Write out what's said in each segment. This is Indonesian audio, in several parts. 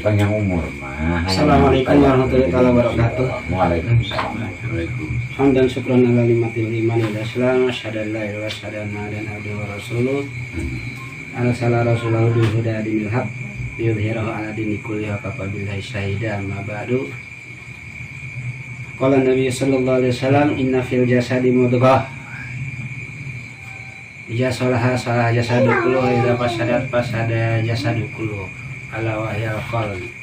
panjang umur mah. Assalamualaikum warahmatullahi wabarakatuh. Waalaikumsalam. Hamdan syukran ala limatil iman wal islam asyhadu an la ilaha illallah dan abduhu wa rasuluh. Arsala rasulahu bil huda dinil haq liyudhhirahu ala dini kulli wa kafa billahi syahida amma ba'du. Qala Nabi sallallahu alaihi wasallam inna fil jasadi mudghah. Idza salaha salaha jasadu kulluhu wa idza fasadat fasada jasadu kulluhu. Ala wahyal qalbi.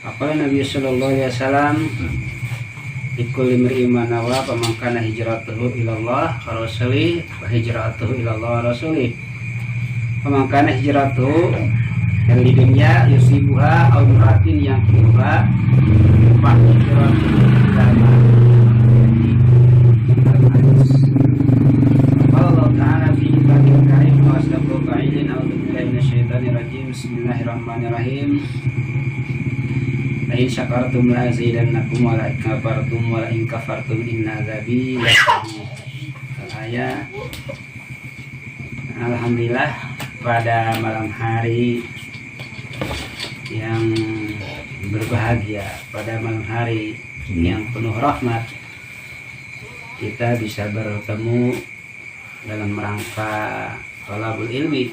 Apa Nabi sallallahu alaihi wasallam ikul limri imanawa pamangkana hijratuhu ilallah wa rasulih wa hijratuhu ilallah wa rasulih pamangkana hijratuhu li dunya yusibuha aw muratin yang kiruha fa hijratuhu ilama Allah ta'ala fi kitabih karim wa asdaqul qailin a'udzu billahi minasyaitonir rajim bismillahirrahmanirrahim. La in syakartum la azidannakum wa la in kafartum wa la in kafartum inna azabi lasyadid. Ayat. Alhamdulillah pada malam hari yang berbahagia, pada malam hari yang penuh rahmat, kita bisa bertemu dalam rangka thalabul ilmi.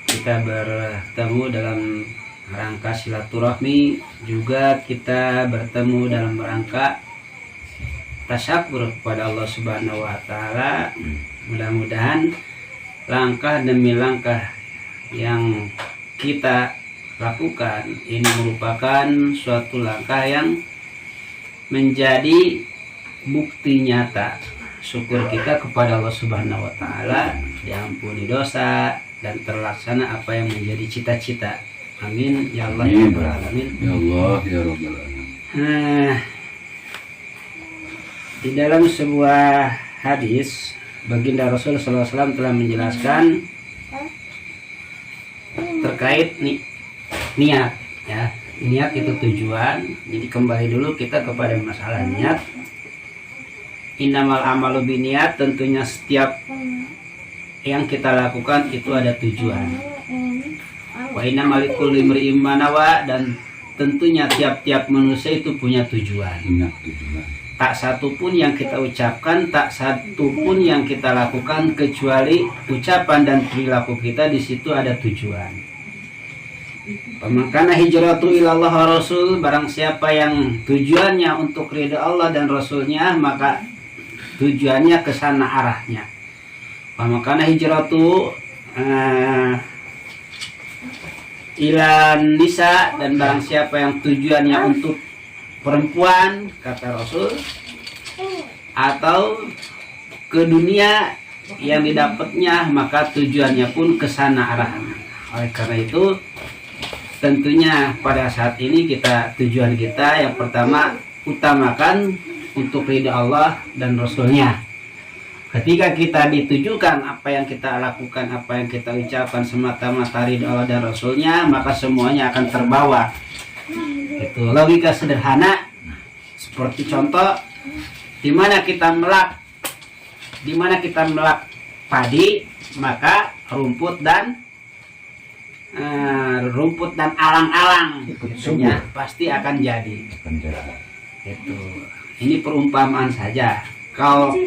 Kita bertemu dalam rangka silaturahmi, juga kita bertemu dalam rangka tasyakur kepada Allah Subhanahu wa taala. Mudah-mudahan langkah demi langkah yang kita lakukan ini merupakan suatu langkah yang menjadi bukti nyata syukur kita kepada Allah Subhanahu wa taala, diampuni dosa dan terlaksana apa yang menjadi cita-cita. Amin ya Allah ya rabbal alamin. Ya Allah ya rabbal alamin. Di dalam sebuah hadis baginda Rasul sallallahu alaihi wasallam telah menjelaskan terkait niat ya. Niat itu tujuan. Jadi kembali dulu kita kepada masalah niat. Innamal amalu biniat, tentunya setiap yang kita lakukan itu ada tujuan. Wa inna malikul limri imanawa, dan tentunya tiap-tiap manusia itu punya tujuan. Tak satu pun yang kita ucapkan, tak satu pun yang kita lakukan kecuali ucapan dan perilaku kita di situ ada tujuan. Pemangkana hijratu ilallah wa rasul, barang siapa yang tujuannya untuk ridha Allah dan Rasulnya, maka tujuannya ke sana arahnya. Pemangkana hijratu ilan nisa, dan barang siapa yang tujuannya untuk perempuan, kata Rasul, atau ke dunia yang didapatnya, maka tujuannya pun ke sana arahnya. Oleh karena itu tentunya pada saat ini tujuan kita yang pertama utamakan untuk ridha Allah dan Rasulnya. Ketika kita ditujukan apa yang kita lakukan, apa yang kita ucapkan semata-mata ridha Allah dan Rasulnya, maka semuanya akan terbawa. Itu logika sederhana. Seperti contoh, di mana kita melak padi, maka rumput dan alang-alang tentunya pasti akan jadi. Itu. Ini perumpamaan saja.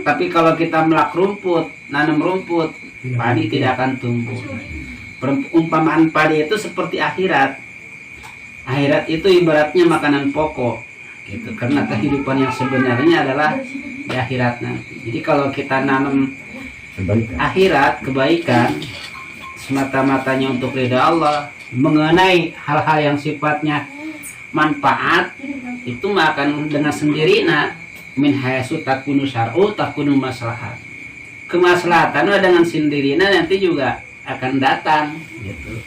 Tapi kalau kita melak rumput, nanam rumput, padi tidak akan tumbuh. Perumpamaan padi itu seperti akhirat. Akhirat itu ibaratnya makanan pokok, gitu. Karena kehidupan yang sebenarnya adalah di akhirat nanti. Jadi kalau kita nanam akhirat, kebaikan, semata-matanya untuk ridha Allah, mengenai hal-hal yang sifatnya manfaat, itu akan dengan sendirinya min hayasu takunu syar'u takunu maslahat. Kemaslahatan dengan sendirinya nanti juga akan datang, gitu.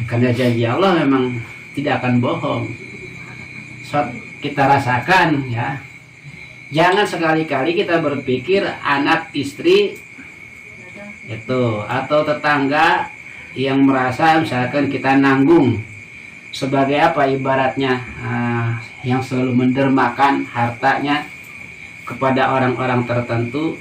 Karena janji Allah memang tidak akan bohong. So, kita rasakan ya. Jangan sekali-kali kita berpikir anak istri itu atau tetangga yang merasa misalkan kita nanggung sebagai apa ibaratnya yang selalu mendermakan hartanya kepada orang-orang tertentu.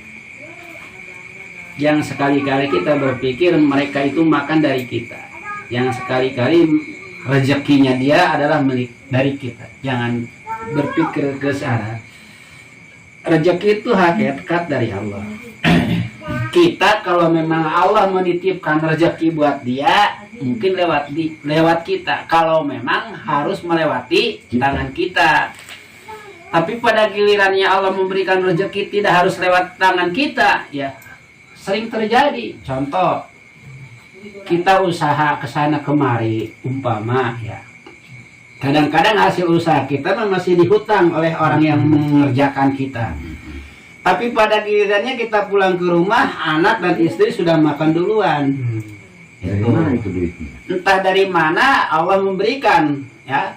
Yang sekali-kali kita berpikir mereka itu makan dari kita. yang sekali-kali rezekinya dia adalah milik dari kita. Jangan berpikir ke sana. Rezeki itu hakikat dari Allah. Kita kalau memang Allah menitipkan rezeki buat dia, mungkin lewat kita. Kalau memang harus melewati tangan kita. Tapi pada gilirannya Allah memberikan rezeki tidak harus lewat tangan kita, ya sering terjadi. Contoh, kita usaha kesana kemari, umpama ya. Kadang-kadang hasil usaha kita masih dihutang oleh orang yang mengerjakan kita. Tapi pada gilirannya kita pulang ke rumah, anak dan istri sudah makan duluan. Dari mana itu duitnya? Entah dari mana Allah memberikan ya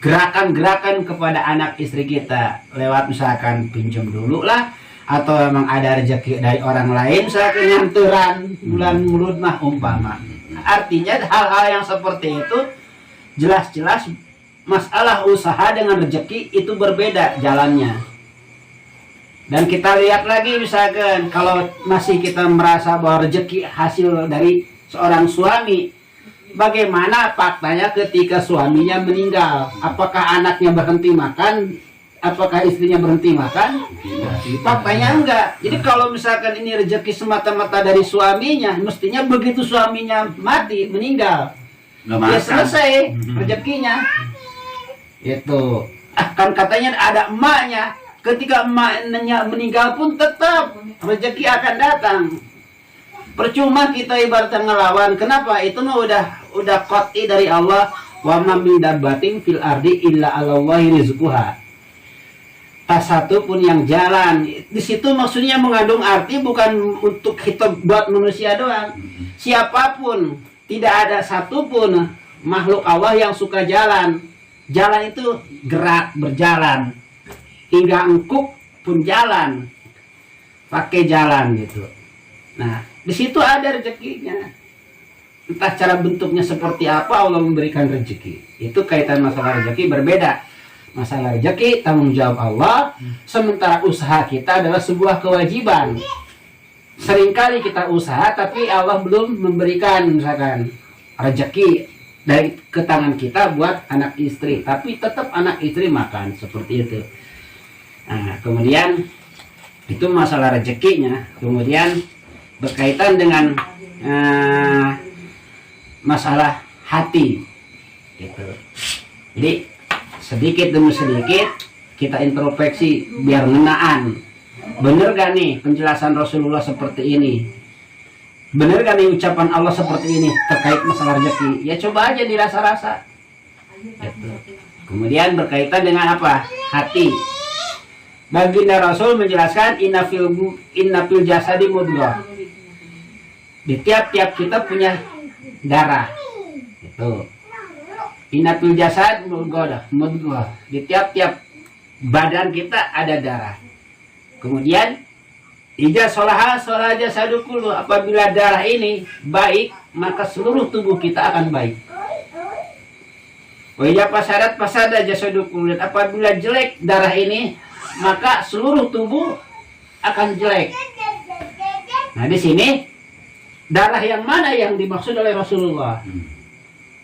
gerakan-gerakan kepada anak istri kita lewat misalkan pinjam dulu lah, atau memang ada rezeki dari orang lain misalkan nyanturan bulan mulut mah umpama. Artinya hal-hal yang seperti itu jelas-jelas masalah usaha dengan rezeki itu berbeda jalannya. Dan kita lihat lagi misalkan kalau masih kita merasa bahwa rezeki hasil dari seorang suami, bagaimana faktanya ketika suaminya meninggal? Apakah anaknya berhenti makan? Apakah istrinya berhenti makan? Faktanya enggak. Jadi kalau misalkan ini rezeki semata-mata dari suaminya, mestinya begitu suaminya mati, meninggal, ya selesai rezekinya. Itu. Kan katanya ada emaknya. Ketika emaknya meninggal pun tetap rezeki akan datang. Percuma kita ibaratnya ngelawan. Kenapa? Itu mah udah qat'i dari Allah. Wa ma min dabbatin fil ardi illa 'alallahi rizquha. Tak satu pun yang jalan. Di situ maksudnya mengandung arti bukan untuk kita buat manusia doang. Siapapun, tidak ada satupun makhluk Allah yang suka jalan. Jalan itu gerak, berjalan. Hingga engkuk pun jalan. Pakai jalan gitu. Nah, di situ ada rezekinya. Entah cara bentuknya seperti apa Allah memberikan rezeki. Itu kaitan masalah rezeki berbeda. Masalah rezeki tanggung jawab Allah, sementara usaha kita adalah sebuah kewajiban. Seringkali kita usaha tapi Allah belum memberikan misalkan rezeki dari ke tangan kita buat anak istri, tapi tetap anak istri makan seperti itu. Nah, kemudian itu masalah rezekinya. Kemudian berkaitan dengan masalah hati gitu. Jadi sedikit demi sedikit kita introspeksi biar ngenaan. Bener gak nih penjelasan Rasulullah seperti ini? Bener gak nih ucapan Allah seperti ini terkait masalah rezeki? Ya coba aja dirasa-rasa gitu. Kemudian berkaitan dengan apa? Hati. Baginda Rasul menjelaskan inna fil jasadi mudghah. Di tiap-tiap kita punya darah. Gitu. Inna fil jasad mudghah. Di tiap-tiap badan kita ada darah. Kemudian ija sholaha sholah jasadu kullu. Apabila darah ini baik, maka seluruh tubuh kita akan baik. Wa ija fasadat fasada jasadu kullu. Apabila jelek darah ini, maka seluruh tubuh akan jelek. Nah, di sini darah yang mana yang dimaksud oleh Rasulullah?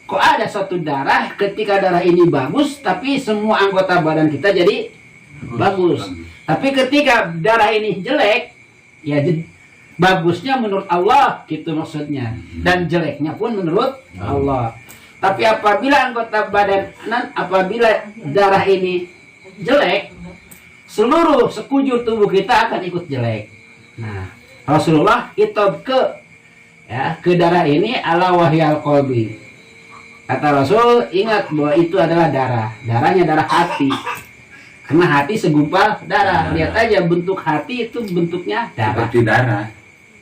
Kok ada satu darah ketika darah ini bagus tapi semua anggota badan kita jadi bagus. Tapi ketika darah ini jelek, ya bagusnya menurut Allah gitu maksudnya, dan jeleknya pun menurut Allah. Tapi apabila anggota badan, apabila darah ini jelek, seluruh sekujur tubuh kita akan ikut jelek. Nah, Rasulullah itop ke darah ini ala wahyal qalbi. Kata Rasul, ingat bahwa itu adalah darah. Darahnya darah hati. Karena hati segumpal darah. Lihat aja bentuk hati itu bentuknya darah. Seperti darah.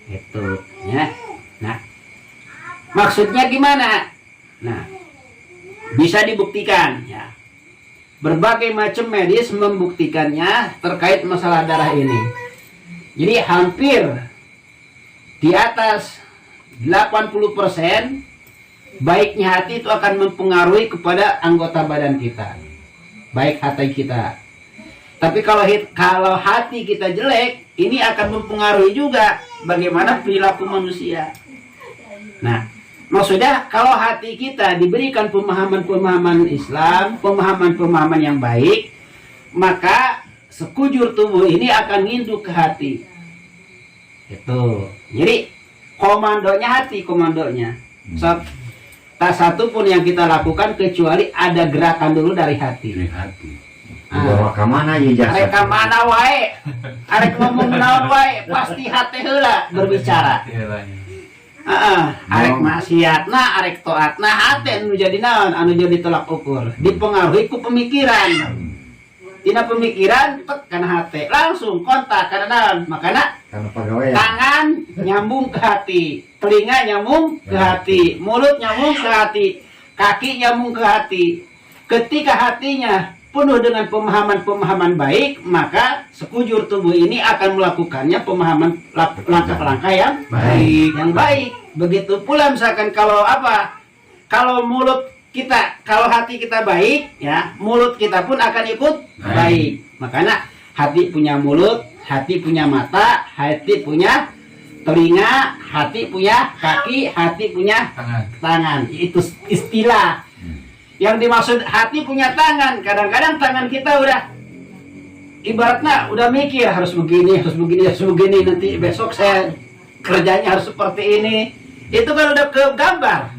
Itu, ya. Nah, maksudnya gimana? Nah, bisa dibuktikan, ya. Berbagai macam medis membuktikannya terkait masalah darah ini. Jadi hampir di atas 80% baiknya hati itu akan mempengaruhi kepada anggota badan kita. Baik hati kita. Tapi kalau hati kita jelek, ini akan mempengaruhi juga bagaimana perilaku manusia. Nah, Maksudnya kalau hati kita diberikan pemahaman-pemahaman Islam, pemahaman-pemahaman yang baik, maka sekujur tubuh ini akan nginduk ke hati. Itu. Jadi komandonya hati, komandonya. Tak satu pun yang kita lakukan kecuali ada gerakan dulu dari hati. Dari hati. Bawa ke mana ya jasa? Arek mana wae, arek ngomong naon wae, pasti hati heula berbicara. Arek maksiatna, arek taatna, hati anu jadi naon, anu jadi tolak ukur. Dipengaruhi ku pemikiran. Tina pemikiran tek kana hati, langsung kontak kana naon. Makana tangan nyambung ke hati, telinga nyambung ke hati, mulut nyambung ke hati, kaki nyambung ke hati. Ketika hatinya penuh dengan pemahaman-pemahaman baik, maka sekujur tubuh ini akan melakukannya pemahaman langkah-langkah yang baik, yang baik. Begitu pula misalkan kalau kalau mulut kita, kalau hati kita baik, ya mulut kita pun akan ikut baik. Makanya hati punya mulut, hati punya mata, hati punya telinga, hati punya kaki, hati punya tangan. Itu istilah. Yang dimaksud hati punya tangan. Kadang-kadang tangan kita udah ibaratnya udah mikir harus begini, harus begini, harus begini. Nanti besok saya kerjanya harus seperti ini. Itu kan udah ke gambar.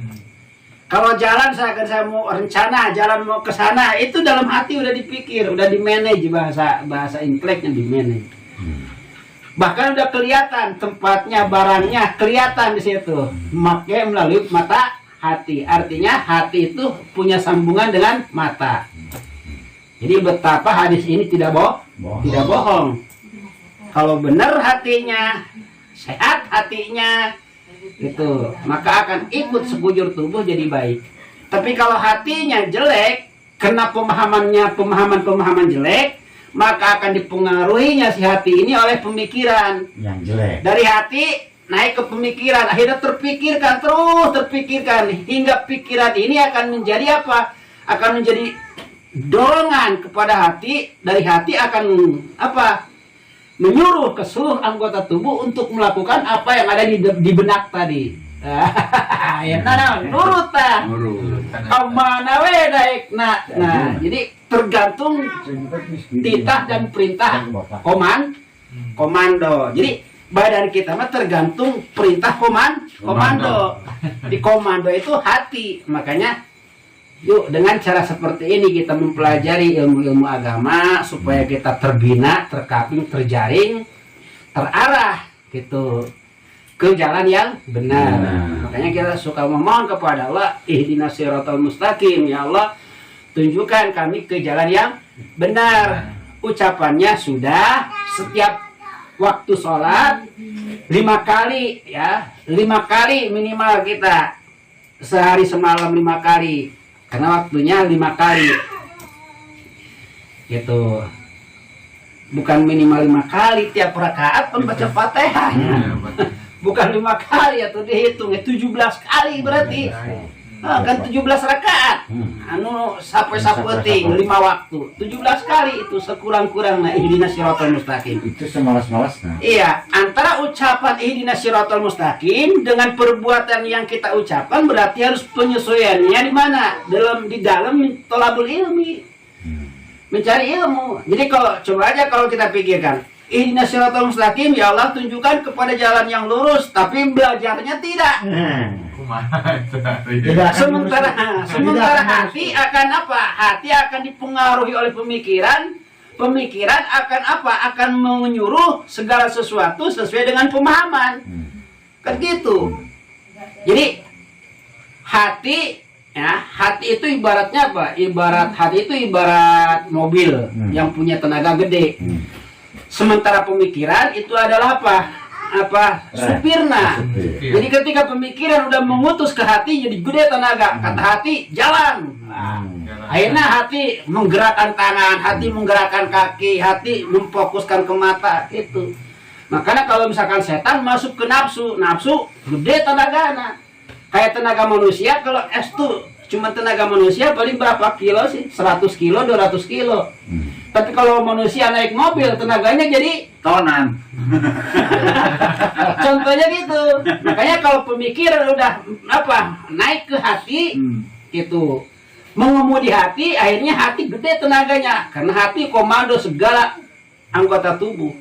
Kalau jalan saya mau rencana jalan mau ke sana, itu dalam hati udah dipikir, udah di manage, bahasa inteleknya di manage. Bahkan udah kelihatan tempatnya, barangnya kelihatan di situ. Makanya melalui mata hati. Artinya hati itu punya sambungan dengan mata. Jadi betapa hadis ini tidak bohong. Kalau benar hatinya, sehat hatinya, itu maka akan ikut sekujur tubuh jadi baik. Tapi kalau hatinya jelek, kena pemahaman jelek, maka akan dipengaruhinya si hati ini oleh pemikiran yang jelek. Dari hati naik ke pemikiran, akhirnya terpikirkan hingga pikiran ini akan menjadi apa? Akan menjadi dorongan kepada hati, dari hati akan menyuruh ke seluruh anggota tubuh untuk melakukan apa yang ada di benak tadi. Ya nurut tah. Kemana we daek nah. Jadi tergantung titah dan perintah komando. Jadi badan kita mah tergantung perintah komando. Di komando itu hati. Makanya yuk dengan cara seperti ini kita mempelajari ilmu-ilmu agama supaya kita terbina, terkaping, terjaring, terarah gitu ke jalan yang benar. Makanya kita suka memohon kepada Allah, ihdinas siratal mustaqim, ya Allah tunjukkan kami ke jalan yang benar. Ucapannya sudah setiap waktu sholat 5 kali ya, 5 kali minimal kita sehari semalam 5 kali. Karena waktunya 5 kali gitu. Bukan minimal 5 kali tiap rakaat membaca Fatihah. Bukan 5 kali atau dihitung 17 kali berarti. Kan 17 rakaat. Sampai sapeting 5 waktu. 17 kali itu sekurang-kurangnya ihdinas siratal mustaqim. Itu semalas-malasnya. Iya, antara ucapan ihdinas siratal mustaqim dengan perbuatan yang kita ucapkan berarti harus penyesuaiannya di mana? Di dalam thalabul ilmi. Mencari ilmu. Jadi kalau kita pikirkan, ihdinas siratal mustaqim, ya Allah tunjukkan kepada jalan yang lurus, tapi belajarnya tidak. Sementara hati akan apa? Hati akan dipengaruhi oleh pemikiran. Pemikiran akan apa? Akan menyuruh segala sesuatu sesuai dengan pemahaman. Kan gitu. Jadi hati itu ibaratnya apa? Hati itu ibarat mobil yang punya tenaga gede. Sementara pemikiran itu adalah supirna. Jadi ketika pemikiran udah mengutus ke hati jadi gede tenaga, kata hati jalan. Akhirnya hati menggerakkan tangan, hati menggerakkan kaki, hati memfokuskan ke mata itu. Makanya kalau misalkan setan masuk ke nafsu gede tenaga. Kayak tenaga manusia, kalau es tuh cuma tenaga manusia paling berapa kilo sih? 100 kilo, 200 kilo. Tapi kalau manusia naik mobil, tenaganya jadi Tonan. contohnya gitu. Makanya kalau pemikiran udah naik ke hati, itu mengemudi hati, akhirnya hati gede tenaganya, karena hati komando segala anggota tubuh.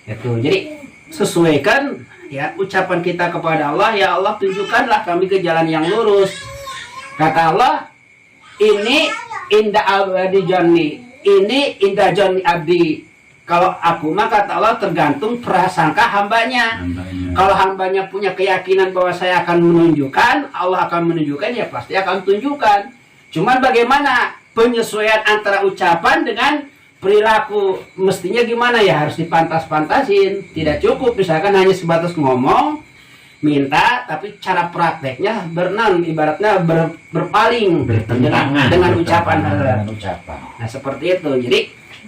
Itu jadi sesuaikan ya ucapan kita kepada Allah, ya Allah tunjukkanlah kami ke jalan yang lurus. Kata Allah, ini indah abadi joni, ini indah joni abdi. Kalau aku mah kata Allah tergantung prasangka hambanya. Kalau hambanya punya keyakinan bahwa saya akan menunjukkan, Allah akan menunjukkan, ya pasti akan tunjukkan. Cuman bagaimana penyesuaian antara ucapan dengan perilaku, mestinya gimana ya, harus dipantas-pantasin. Tidak cukup misalkan hanya sebatas ngomong, minta, tapi cara prakteknya ibaratnya berpaling dengan ucapan. Nah seperti itu. Jadi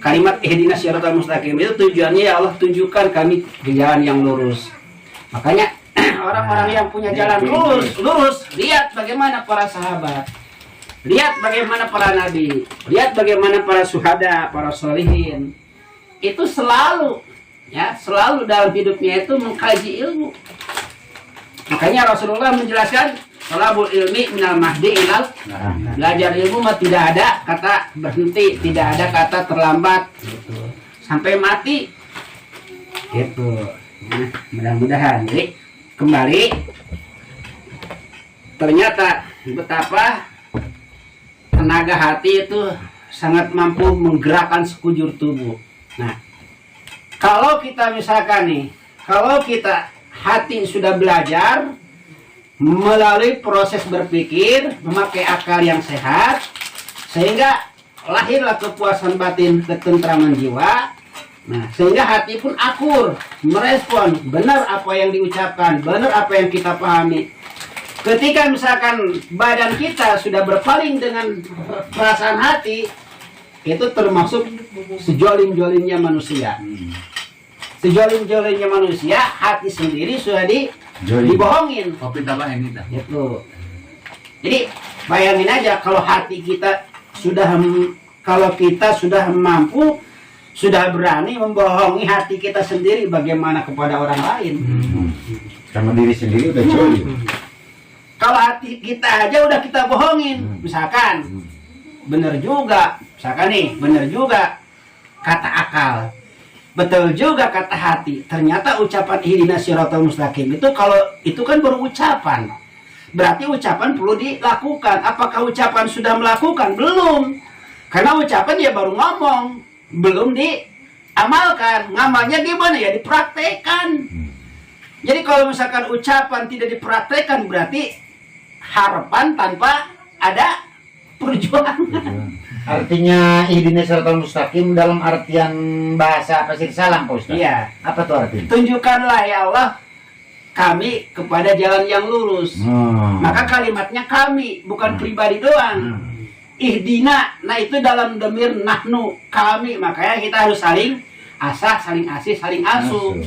kalimat ihdinas siratal mustaqim itu tujuannya ya Allah tunjukkan kami ke jalan yang lurus. Makanya orang-orang yang punya jalan lurus, lihat bagaimana para sahabat, lihat bagaimana para nabi, lihat bagaimana para syuhada, para sholihin. Itu selalu dalam hidupnya itu mengkaji ilmu. Makanya Rasulullah menjelaskan talabul ilmi minal mahdi ilal, belajar ilmu mah tidak ada kata berhenti, tidak ada kata terlambat gitu. Sampai mati gitu. Nah, mudah-mudahan. Jadi kembali, ternyata betapa tenaga hati itu sangat mampu menggerakkan sekujur tubuh. Nah, kalau kita misalkan nih, kalau kita hati sudah belajar melalui proses berpikir, memakai akal yang sehat, sehingga lahirlah kepuasan batin, ketentraman jiwa. Nah, sehingga hati pun akur, merespon benar apa yang diucapkan, benar apa yang kita pahami. Ketika misalkan badan kita sudah berpaling dengan perasaan hati, itu termasuk sejolim-jolimnya manusia. Sejolim-jolimnya manusia, hati sendiri sudah dibohongin. Kopi tambah ini dah. Itu. Jadi bayangin aja kalau hati kita kalau kita sudah mampu, sudah berani membohongi hati kita sendiri, bagaimana kepada orang lain? Sama diri sendiri udah jolim. Kalau hati kita aja udah kita bohongin, misalkan bener juga, bener juga kata akal, betul juga kata hati. Ternyata ucapan ihdinas siratal mustaqim itu kan baru ucapan. Berarti ucapan perlu dilakukan. Apakah ucapan sudah melakukan? Belum. Karena ucapan ya baru ngomong, belum diamalkan. Ngamalnya gimana ya? Dipraktekkan. Jadi kalau misalkan ucapan tidak dipraktekkan, berarti harapan tanpa ada perjuangan. Artinya ihdinas siratal mustaqim dalam artian bahasa pasir salam, Pak Ustaz. Iya. Apa tuh artinya? Tunjukkanlah ya Allah kami kepada jalan yang lurus. Maka kalimatnya kami, bukan pribadi doang. Ihdina, nah itu dalam dhamir nahnu, kami. Makanya kita harus saling asah, saling asih, saling asuh.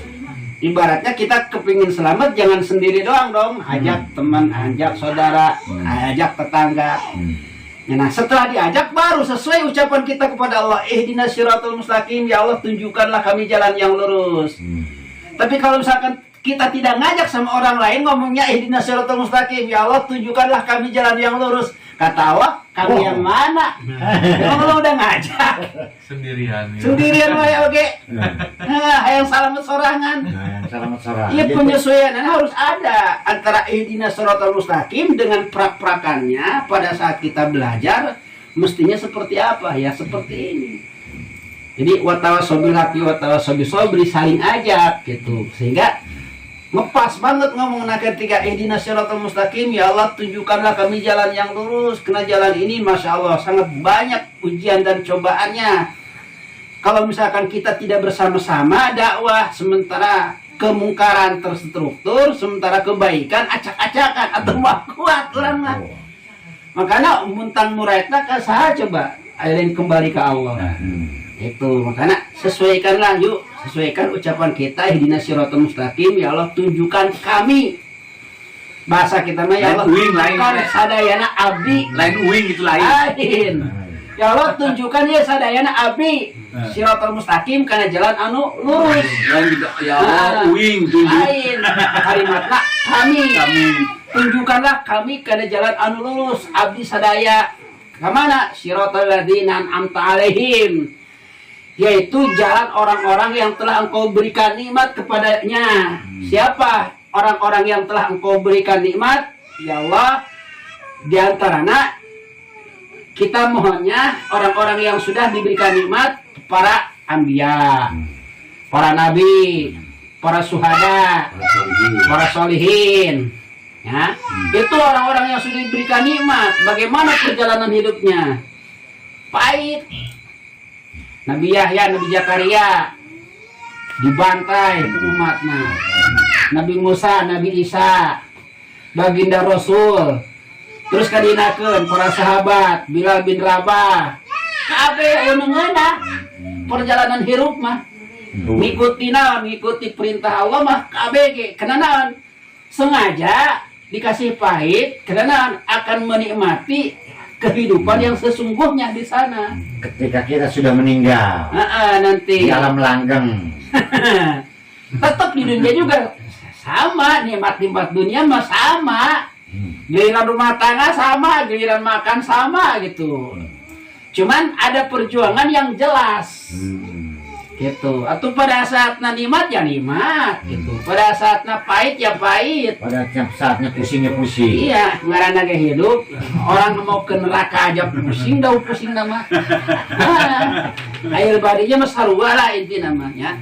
Ibaratnya kita kepingin selamat, jangan sendiri doang dong. Ajak teman, ajak saudara, ajak tetangga. Nah setelah diajak baru sesuai ucapan kita kepada Allah, ihdinas siratal mustaqim, ya Allah tunjukkanlah kami jalan yang lurus. Tapi kalau misalkan kita tidak ngajak sama orang lain, ngomongnya ihdinas siratal mustaqim, ya Allah tunjukkanlah kami jalan yang lurus. Kata Allah, kami yang mana? Emang lo udah ngajak? Sendirian lah ya, oke. Nah, yang selamat sorangan. Iya, penyesuaian harus ada antara ihdinas siratal mustaqim dengan prak-prakannya pada saat kita belajar. Mestinya seperti apa? Ya seperti ini. Jadi watawasobil haqi watawasobil sobri, saling ajak gitu. Sehingga ngepas banget ngomong ketika ihdinas siratal mustaqim, ya Allah tunjukkanlah kami jalan yang lurus. Karena jalan ini Masya Allah sangat banyak ujian dan cobaannya. Kalau misalkan kita tidak bersama-sama dakwah, sementara kemungkaran terstruktur, sementara kebaikan acak-acakan atau kuat orang mah. Makanya muntang muraitna ke saha coba ayoin kembali ke Allah. Itu makanya sesuaikanlah, yuk sesuaikan ucapan kita ihdinas siratal mustaqim, ya Allah tunjukkan kami. Bahasa kita mah ya Allah tunjukkan sadayana abdi, lain uing itu lain. Ya Allah tunjukkan ya sadayana abdi siratal mustaqim kana jalan anu lurus. Ya Allah, uing tunjuk Lain kalimatna kami tunjukkanlah kami kana jalan anu lurus abdi sadaya. Kamana siratal ladzina an'amta alaihim, yaitu jalan orang-orang yang telah engkau berikan nikmat kepadanya. Siapa orang-orang yang telah engkau berikan nikmat? Ya Allah, diantaranya kita mohonnya orang-orang yang sudah diberikan nikmat, para anbiya, para nabi, para syuhada, para solihin, ya. Itu orang-orang yang sudah diberikan nikmat. Bagaimana perjalanan hidupnya? Pahit. Nabi Yahya, Nabi Zakaria dibantai umatnya. Nabi Musa, Nabi Isa, baginda Rasul. Terus kadinakeun para sahabat, Bilal bin Rabah. Kabeh eungeunna perjalanan hirup mah. Ngikuti perintah Allah mah kabeh ge. Kenanaon? Sengaja dikasih pahit, karena akan menikmati kehidupan yang sesungguhnya di sana. Ketika kita sudah meninggal Nanti di alam langgeng, tetap di dunia juga sama, nikmat-nikmat dunia mah sama. Giliran rumah tangga sama, giliran makan sama gitu. Cuman ada perjuangan yang jelas. Gitu. Atau pada saatnya nikmat ya nikmat gitu. Pada saatnya pahit ya pahit. pada saatnya pusingnya pusing. Iya, ngaranna ge hidup. Orang mau ke neraka aja pusing, dah pusing nama. Air badinya mah sarua lah inti namanya.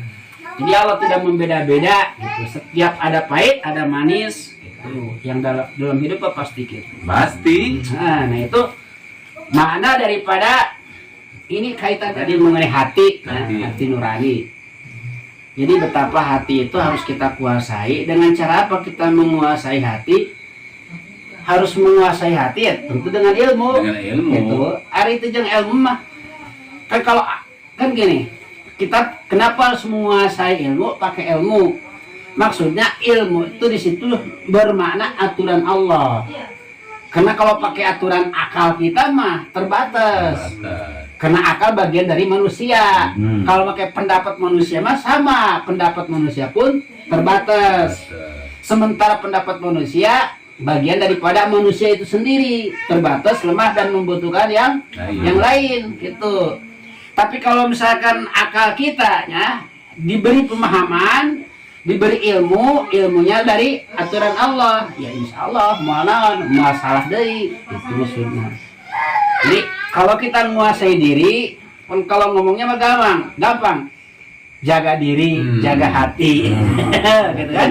Jadi Allah tidak membeda-beda gitu. Setiap ada pahit, ada manis gitu. Yang dalam hidup pasti gitu. pasti. Nah itu makna daripada ini kaitan tadi mengenai hati, hati nurani. Jadi betapa hati itu harus kita kuasai. Dengan cara apa kita menguasai hati? Harus menguasai hati ya tentu dengan ilmu. Dengan ilmu. Gitu. Ari itu jeung ilmu mah. Kan kalau kan gini, kita kenapa harus menguasai ilmu? Pakai ilmu. Maksudnya ilmu itu di situ bermakna aturan Allah. Karena kalau pakai aturan akal kita mah terbatas. Karena akal bagian dari manusia. Kalau pakai pendapat manusia mah sama, pendapat manusia pun terbatas. Sementara pendapat manusia bagian daripada manusia itu sendiri, terbatas, lemah dan membutuhkan yang lain gitu. Tapi kalau misalkan akal kita ya diberi pemahaman, diberi ilmu, ilmunya dari aturan Allah, ya insya Allah masalah dari itu maksudnya. Jadi kalau kita menguasai diri, kalau ngomongnya mah gampang. Jaga diri, jaga hati, gitu kan?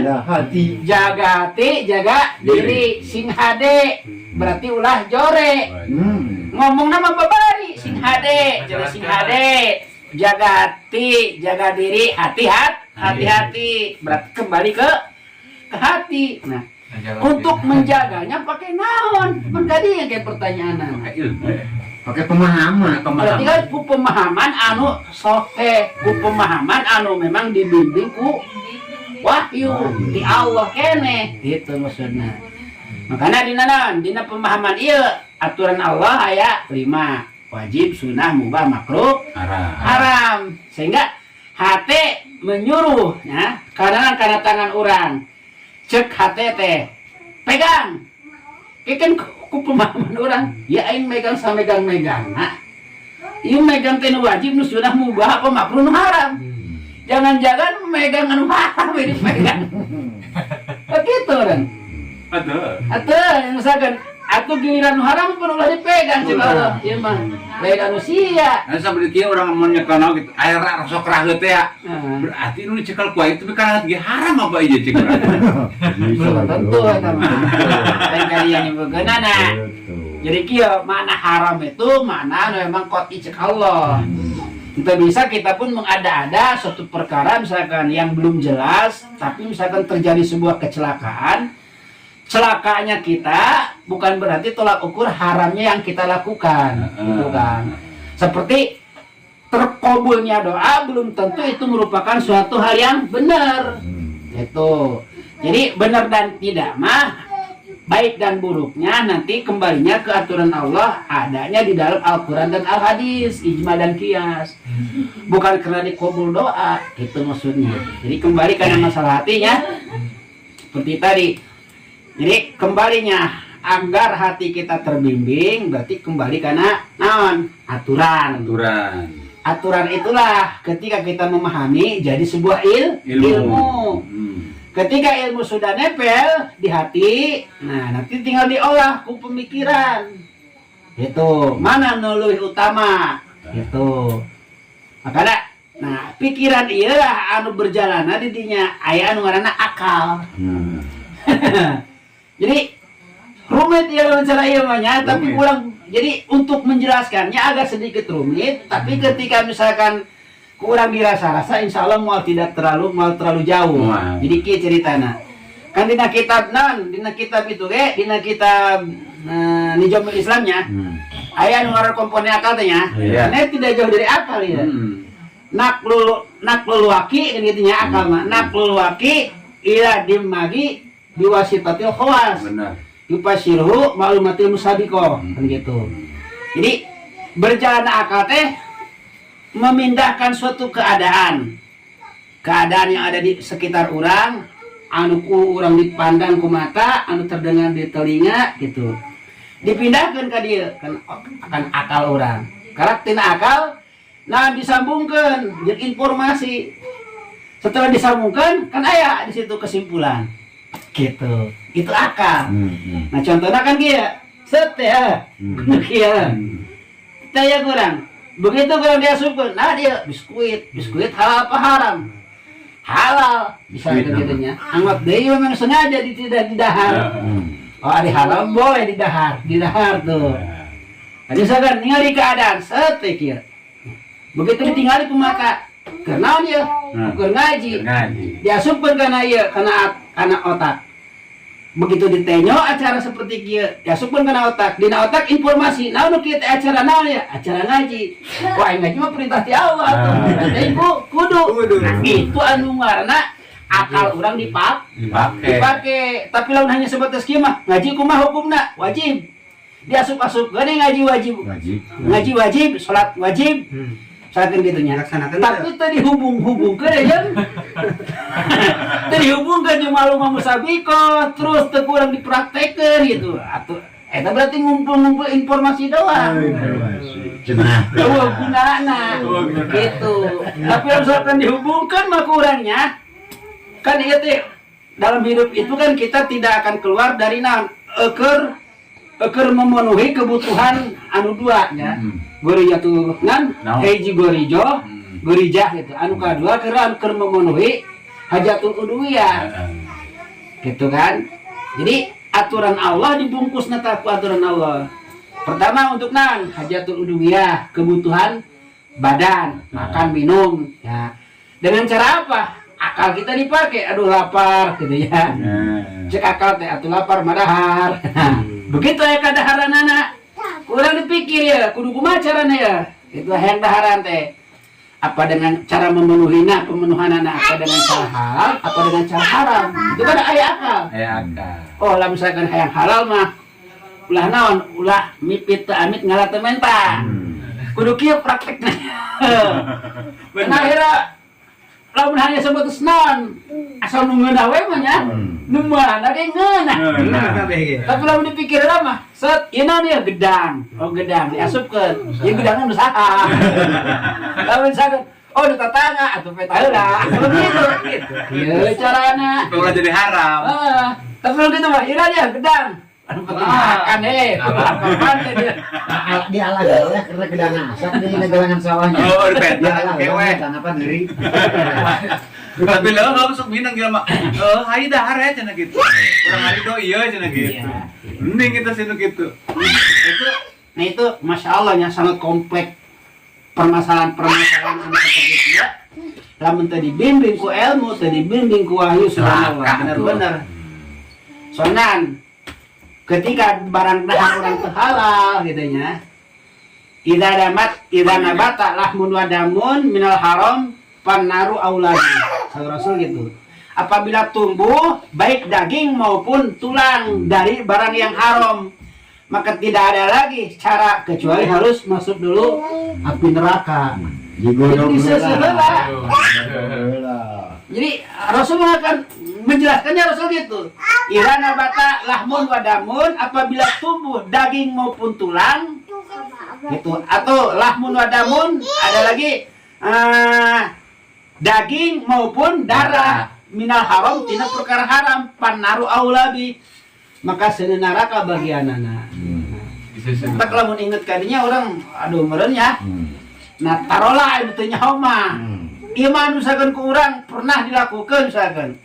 Jaga hati, jaga diri. Sing hade berarti ulah jore. Ngomong nama babari, sing hade, jadi sing hade. Jaga hati, jaga diri, hati-hati. Berarti kembali ke hati. Nah, untuk menjaganya pakai naon? Kan tadi yang kayak pertanyaan. Pakai pemahaman. Berarti kan ku pemahaman anu sohe, ku pemahaman anu memang dibimbing ku wahyu di Allah kene, gitu maksudnya. Makanya dina pemahaman ieu aturan Allah aya 5, wajib, sunnah, mubah, makruh, haram. Sehingga hati menyuruh ya, karena tangan orang cek hati teh pegang. Ikan ku pemahaman orang, ya aing megang sama megang. Nah, ieu megang teh wajib, nu sunnah, mubah, apa makruh, nu haram. Jangan-jangan megang anu haram ini pegang. Begitu orang. Atuh, misalkan atuh giliran haram pun ulah dipegang cik Allah. Ieu mah lain anu sia. Anu sampai kieu urang mun nyekelna gitu, air sok raheut teh ya. Berarti nu dicekel ku itu kana ge haram apa ieu cik urang. Belum tentu eta mah. Lain kalian nyebutkeunana. Jadi kieu makna haram itu makna memang qat'i cek Allah. Kita bisa kita pun mengada-ada suatu perkara misalkan yang belum jelas, tapi misalkan terjadi sebuah kecelakaan, celakanya kita bukan berarti tolak ukur haramnya yang kita lakukan, gitu kan. Seperti terkabulnya doa belum tentu itu merupakan suatu hal yang benar. Itu. Jadi benar dan tidak mah baik dan buruknya nanti kembalinya ke aturan Allah adanya di dalam Al-Quran dan Al-Hadis, ijma dan qiyas. Bukan karena dikabul doa, itu maksudnya. Jadi kembali karena masalah hatinya seperti tadi. Jadi kembalinya agar hati kita terbimbing berarti kembali karena naon? Aturan. Aturan itulah ketika kita memahami jadi sebuah ilmu. Ketika ilmu sudah nempel di hati, nah nanti tinggal diolah ku pemikiran. Itu mana nu leuwih utama? Itu. Makanya nah pikiran iyalah anu berjalan di dinya aya anu ngaranna akal. Jadi rumit ya cara ilmunya, tapi kurang. Jadi untuk menjelaskannya agak sedikit rumit, tapi ketika misalkan kurang dirasa-rasa, insya Allah mau terlalu jauh. Jadi kia ceritana. Kan dina kitab itu dina kitab Nizamul Islamnya, aya anu ngaran komponen akal teh nya. Ini tidak jauh dari akal ya. Naklul waqi gitu nya akal mah. Naklul waqi ila dimagi biwasitatil khawas. Benar. Yupasirhu ma'lumatil musabiqah kan gitu. Jadi berjalan akal teh memindahkan suatu keadaan yang ada di sekitar orang, anu ku orang dipandang ku mata, anu terdengar di telinga gitu. Dipindahkan ke dia kan akan akal orang. Karena tina akal nah disambungkan jadi informasi. Setelah disambungkan kan aya di situ kesimpulan. Gitu. Itu akal. Nah contohnya kan dia set ya. Kieu. Tanya kurang. Begitu kurang dia suka, nah dia biskuit halal apa haram? Halal. Bisa gitu-gitunya. Anggap dia memang sengaja tidak didahar. Oh, ada halal boleh didahar tuh. Jadi misalkan ningali keadaan set kieu. Begitu ditinggali ku mata, kenal dia, bukan ngaji. Diasupkeun kana ieu, kana otak. Begitu ditenyo acara seperti kieu, diasupkeun kana otak. Dina otak informasi, naon kieu teh acara naon ya? Acara ngaji. Wah, ngaji mah perintah ti Allah tuh. Teh kudu. Nah, itu anu ngaranna akal urang dipake. Tapi lamun hanya sebatas kieu mah, ngaji kumaha hukumna? Wajib. Diasup-asupkeun ngaji wajib. Ngaji wajib, salat wajib. Saking gitunya laksanakan. Tapi tadi hubung-hubungkeun ya. Tadi hubungkeun jeung ma'lumah musabiqah, terus teu kurang dipraktekeun gitu. Atuh eta berarti ngumpul-ngumpul informasi doang. Cenah. Gunana. Gitu. Tapi misalkan dihubungkan mah kurangnya kan ieu teh dalam hidup itu kan kita tidak akan keluar dari naon? Eker memenuhi kebutuhan anu dua nya. Gorijatuh nan hiji gorijah gitu. Anu kadua keur memenuhi hajatul udwiyah. Gitu kan? Jadi aturan Allah dibungkusna ku aturan Allah. Pertama untuk nan hajatul udwiyah, kebutuhan badan, makan, minum ya. Dengan cara apa? Akal kita dipakai. Aduh lapar gitu ya. Cek akal teh atuh lapar madahar. Begitu ya kadaharan anak. Kurang dipikir ya, kudu kumaha carana ya. Itu hayang daharan teh. Apa dengan cara memenuhinya, pemenuhan anak apa dengan cara halal, apa dengan cara haram. Itu kan aya akal. Oh, lah misalkan hayang halal mah ulah naon? Ulah mipit teu amit ngalah teu mentah. Kudu kieu praktekna. Nah, akhirnya lamun hanya sebatas naon asal nu ngeunah we mah nya. Nu mana ge ngeunah. Tapi lamun dipikir mah set ieu naon ieu gedang. Oh gedang diasupkeun. Ieu gedangna nu saha? Lamun misalkan oh di tatangga atuh peta heula. Begitu. Ieu carana. Kalau jadi haram. Tapi lamun kitu mah ieu dia gedang. Anu penting makan apa-apaan dia. Di alang ya karena gedang asap di gawangan sawahnya. Oh, peta kewe. Kenapa ngeri? Tapi lo nggak sok minang gila mak. Hai dahar ya cenah gitu. Kurang hari do iya cenah gitu. Mending kita sinu gitu. Itu masya Allah nya sangat kompleks permasalahan anu seperti itu ya. Lamun tadi bimbing ku ilmu, tadi bimbing ku wahyu subhanallah benar-benar. Soalnya ketika barang dahar orang halal gitu nya. Idza nabata lahmun wa damun minal haram pannaru auladi. Rasul gitu. apabila tumbuh baik daging maupun tulang dari barang yang haram, maka tidak ada lagi cara kecuali harus masuk dulu api neraka. Jadi sesudah. Jadi Rasulullah akan menjelaskannya Rasul gitu. Ira nabata lahmun wadamun, apabila tumbuh daging maupun tulang gitu, atau lahmun wadamun ada lagi daging maupun darah minal haram tina perkara haram panaru aulabi, maka seni neraka bagi anak-anak. Tak lamun inget kadinya orang aduh merenya. Nah tarolah itu teh nyaho mah. Iman misalkan ku urang pernah dilakukan misalkan.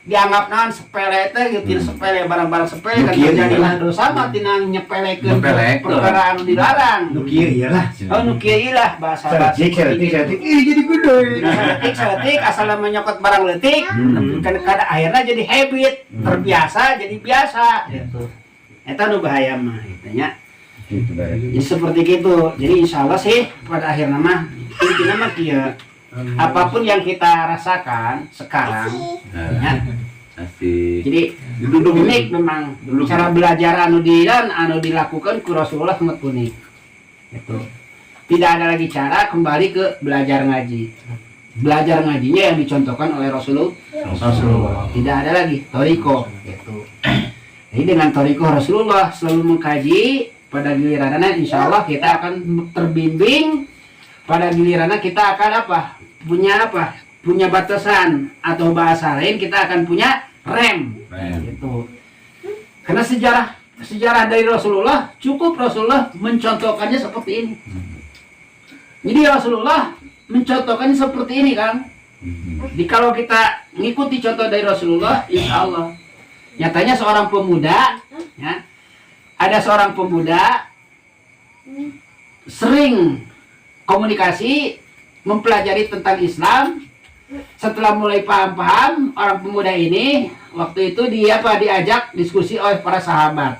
Dianggap naon sepele teh gitu, sepele barang-barang sepele kan terjadi dosa mah tina nyepelekeun perkara anu dilarang. Nu kieu iyalah. Oh nu kieu ilah bahasa-bahasa. Seretik ih jadi gede. Seretik asal menyokot barang leutik, kan kada akhirnya jadi habit, terbiasa jadi biasa gitu. Eta nu bahaya mah gitu nya. Jadi seperti itu. Jadi insya Allah sih pada akhirnya mah intinya mah kieu. Apapun yang kita rasakan sekarang, ya. Jadi unik memang cara belajar anu dilakukan ku Rasulullah sangat unik. Itu tidak ada lagi cara kembali ke belajar ngaji. Belajar ngajinya yang dicontohkan oleh Rasulullah. Tidak ada lagi toriko. Gitu. Jadi dengan toriko Rasulullah selalu mengkaji, pada gilirannya insya Allah kita akan terbimbing. Pada gilirannya kita akan punya batasan, atau bahasa lain kita akan punya rem. Gitu. Karena sejarah dari Rasulullah cukup Rasulullah mencontohkannya seperti ini. Jadi Rasulullah mencontohkannya seperti ini kan. Jadi kalau kita mengikuti contoh dari Rasulullah, insya Allah. Nyatanya seorang pemuda, ya, ada seorang pemuda sering komunikasi, mempelajari tentang Islam. Setelah mulai paham-paham, orang pemuda ini waktu itu diajak diskusi oleh para sahabat.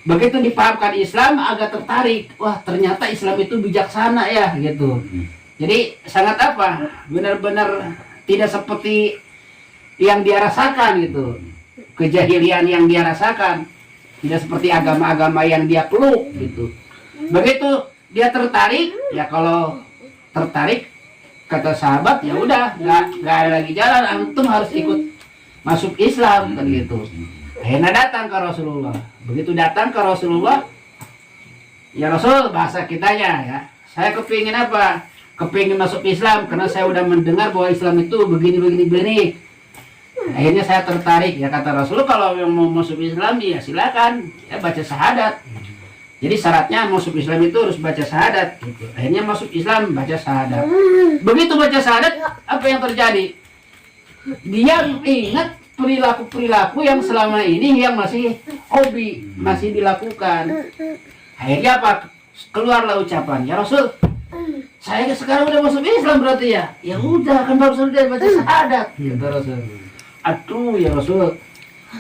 Begitu dipahamkan Islam, agak tertarik. Wah, ternyata Islam itu bijaksana ya gitu. Jadi sangat benar-benar tidak seperti yang dia rasakan gitu. Kejahilian yang dia rasakan tidak seperti agama-agama yang dia peluk gitu. Begitu dia tertarik, ya kalau tertarik kata sahabat ya udah nggak ada lagi jalan, antum harus ikut masuk Islam kan gitu. Akhirnya datang ke Rasulullah. Begitu datang ke Rasulullah, ya Rasul, bahasa kitanya ya, saya kepingin apa? Kepingin masuk Islam karena saya udah mendengar bahwa Islam itu begini. Akhirnya saya tertarik, ya kata Rasul, kalau yang mau masuk Islam ya silakan, ya baca syahadat. Jadi syaratnya masuk Islam itu harus baca syahadat gitu. Akhirnya masuk Islam baca syahadat. Begitu baca syahadat, apa yang terjadi? Dia ingat perilaku-perilaku yang selama ini yang masih hobi, masih dilakukan. Akhirnya apa? Keluarlah ucapan, ya Rasul, saya sekarang udah masuk Islam berarti ya? Ya udah, kan baru saja baca syahadat, kata Rasul. Aduh ya Rasul,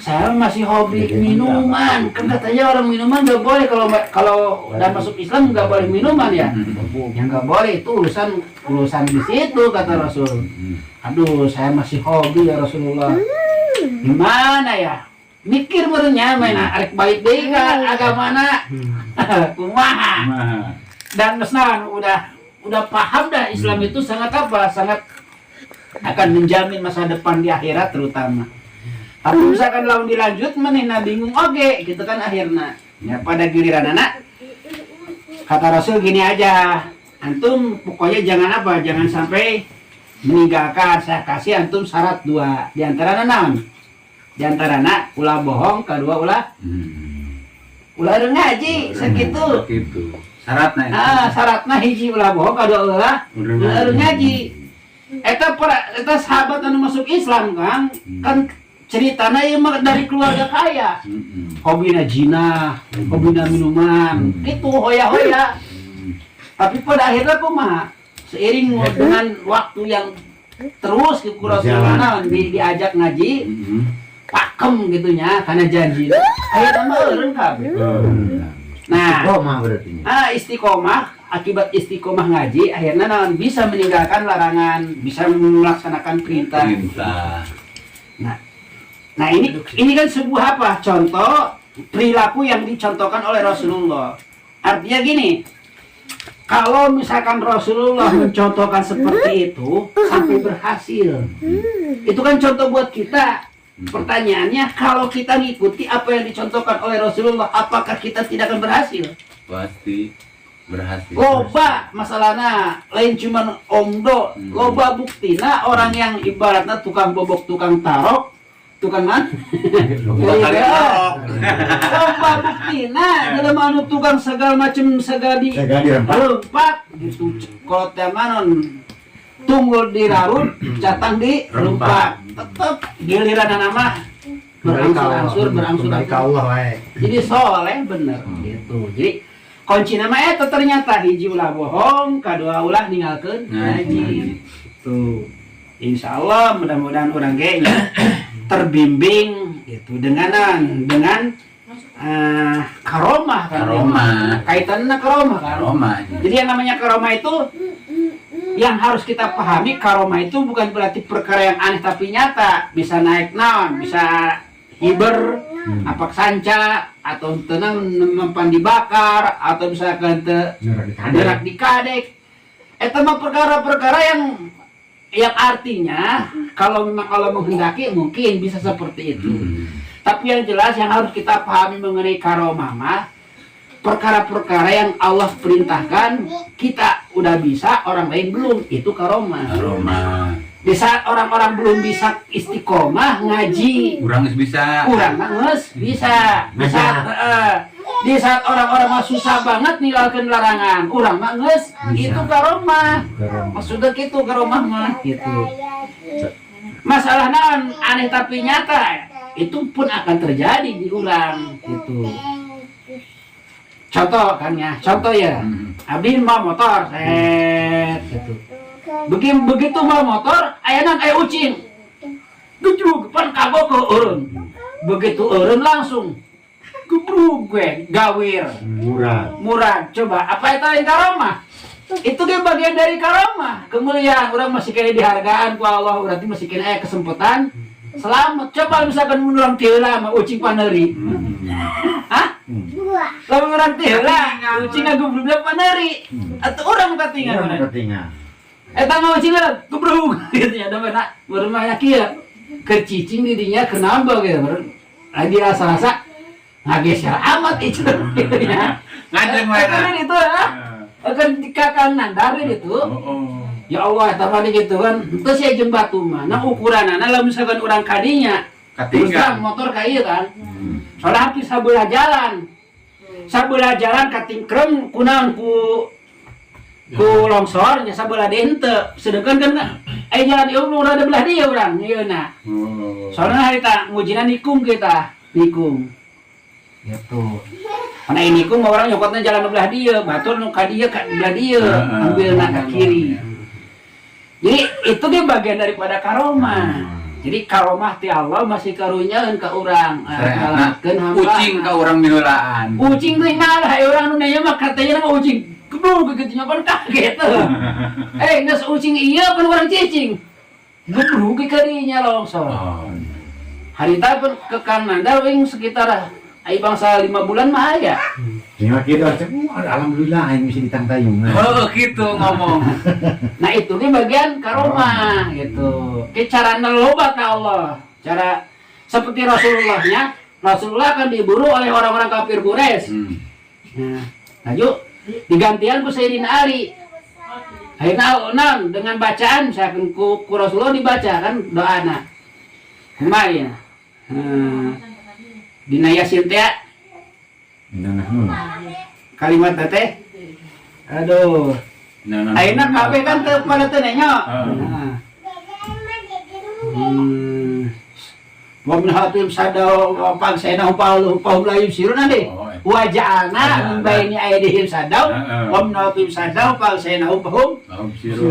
saya masih hobi minuman. Kan katanya orang minuman nggak boleh, kalau udah masuk Islam nggak boleh minuman ya. Yang nggak boleh itu urusan di situ, kata Rasul. Aduh, saya masih hobi ya Rasulullah. Gimana ya? Mikir merenya main arek balik deui ka agamana. Kumaha? Dan mesnan udah paham dah Islam itu sangat sangat akan menjamin masa depan di akhirat terutama. Tapi misalkan lawan dilanjut meneh bingung oke gitu kan akhirnya. Ya pada giliran anak kata Rasul gini aja, antum pokoknya jangan sampai meninggalkan, saya kasih antum syarat 2. Di antara naon? Di antara ulah bohong, kedua ulah ngaji, segitu. Syaratnya hiji ulah bohong, kedua ulah ngaji. Eta sahabat anu masuk Islam kan ceritanya yang dari keluarga kaya, hobina zina, hobina minuman, itu hoya-hoya. Tapi pada akhirnya kumaha, seiring dengan waktu yang terus ke Rasulullah diajak ngaji, pakem gitunya karena janji. Akhirnya mah eureun kabeh. Nah, istiqomah, akibat istiqomah ngaji akhirnya bisa meninggalkan larangan, bisa melaksanakan perintah. Nah ini kan sebuah apa? Contoh perilaku yang dicontohkan oleh Rasulullah. Artinya gini, kalau misalkan Rasulullah mencontohkan seperti itu sampai berhasil, itu kan contoh buat kita. Pertanyaannya, kalau kita ngikuti apa yang dicontohkan oleh Rasulullah, apakah kita tidak akan berhasil? Pasti berhasil. Loba masalahnya, lain cuman omdo, loba buktina orang yang ibaratnya tukang bobok, tukang tarok, tukang man, loba buktina, dalam anu tukang segala macam segala rempak, gitu. Kalau temanon tunggul di rarut, catang di rempak, tetap giliran nama berangsur-angsur. Allah wae. Jadi soleh bener gitu. Jadi kunci nama itu ternyata hiji ulah bohong, kedua ulah ninggalkeun ngaji. Tuh. Insya Allah mudah-mudahan orang ge terbimbing gitu dengan karomah kan. Kaitannya karomah kan. Jadi yang namanya karomah itu yang harus kita pahami, karomah itu bukan berarti perkara yang aneh tapi nyata. Bisa naik naon, bisa hiber, apak sanca, atau tenang mempan dibakar, atau misalkan gerak dikadek. Itu mah perkara-perkara yang artinya kalau memang Allah menghendaki mungkin bisa seperti itu. Tapi yang jelas yang harus kita pahami mengenai karomah mah perkara-perkara yang Allah perintahkan kita udah bisa, orang lain belum, itu karomah. Di saat orang-orang belum bisa istiqomah ngaji, Kurang bisa. Di saat orang-orang mah susah banget ninggalkan larangan, kurang mah geus, itu karomah. Maksudnya gitu karomah mah gitu. Masalah naon aneh tapi nyata, itu pun akan terjadi di urang gitu. Contoh kan ya, abdi mau motor, gitu. Begitu mau motor, ayanan aya ucing, gejrug, pan kagok ke eureun. Begitu eureun langsung, gebrug gue, gawir, murad. Coba, apa itu yang karomah? Itu kan bagian dari karomah, kemuliaan. Orang masih kena dihargaan ku Allah, berarti masih kena kesempatan selamat. Coba misalkan menurang tiheula sama ucing paneuri. Hah? Lamun urang tiheula, ucing ngagubrug paneuri. Atuh urang katingan. Eta mah ucing gebrug gitu ya, da beuna berumah kieu. Kecicing di dinya kenapa gitu. Lagi rasa-rasa ngageser amat itu gitu ya. Ngajeng wae. Itu ya. Akan dikakang nandar itu. Ya Allah, tamani gitu kan. Itu saya jembatu mah. Nah ukuranana lamun misalkan urang kadinya katinggal motor ka ieu kan. Soalnya hampir sabelah jalan katingkrem kunaon ku longsor nya sabelah dente. Sedangkan kan jalan ieu nu rada belah dia urang yeuna. Soalnya harita ngujina nikung kita, nikung. Gitu. Karena ini ku orang nyokotnya jalan belah dia, batur nu ka dieu ka belah dieu, ambilna ka kiri. Jadi itu dia bagian daripada karomah. Jadi karomah ti Allah masih karunyaeun ka urang. Ngalakeun hamba. Ucing ka urang milulaan. Ucing teh ngalah urang nu nya mah katanya mah ucing. Gebrug gitu nya kan kaget. Geus ucing ieu kan urang cicing. Gebrug ka dinya longsor. Harita pun ke kanan da wing sekitar ai bangsa 5 bulan mah aya. Terima kasih, alhamdulillah yang bisa ditangtayung. Oh gitu ngomong. Nah itu dia bagian karomah gitu. Cara nelobat ka Allah. Cara seperti Rasulullahnya, Rasulullah akan diburu oleh orang-orang kafir Quraisy. Nah, yuk digantian ku Sayyidina Ali. Akhirnya dengan bacaan misalkan ku Rasulullah dibaca kan doana. Kumaha dina Yasin teh kalimat teh aduh ayeuna kabeh kan teu pada teu nya wa min hatim sadaw wa pagsena upahum layum siruna deh wa ja'alna min baini aydihim sadaw wa min hatim sadaw pagsena upahum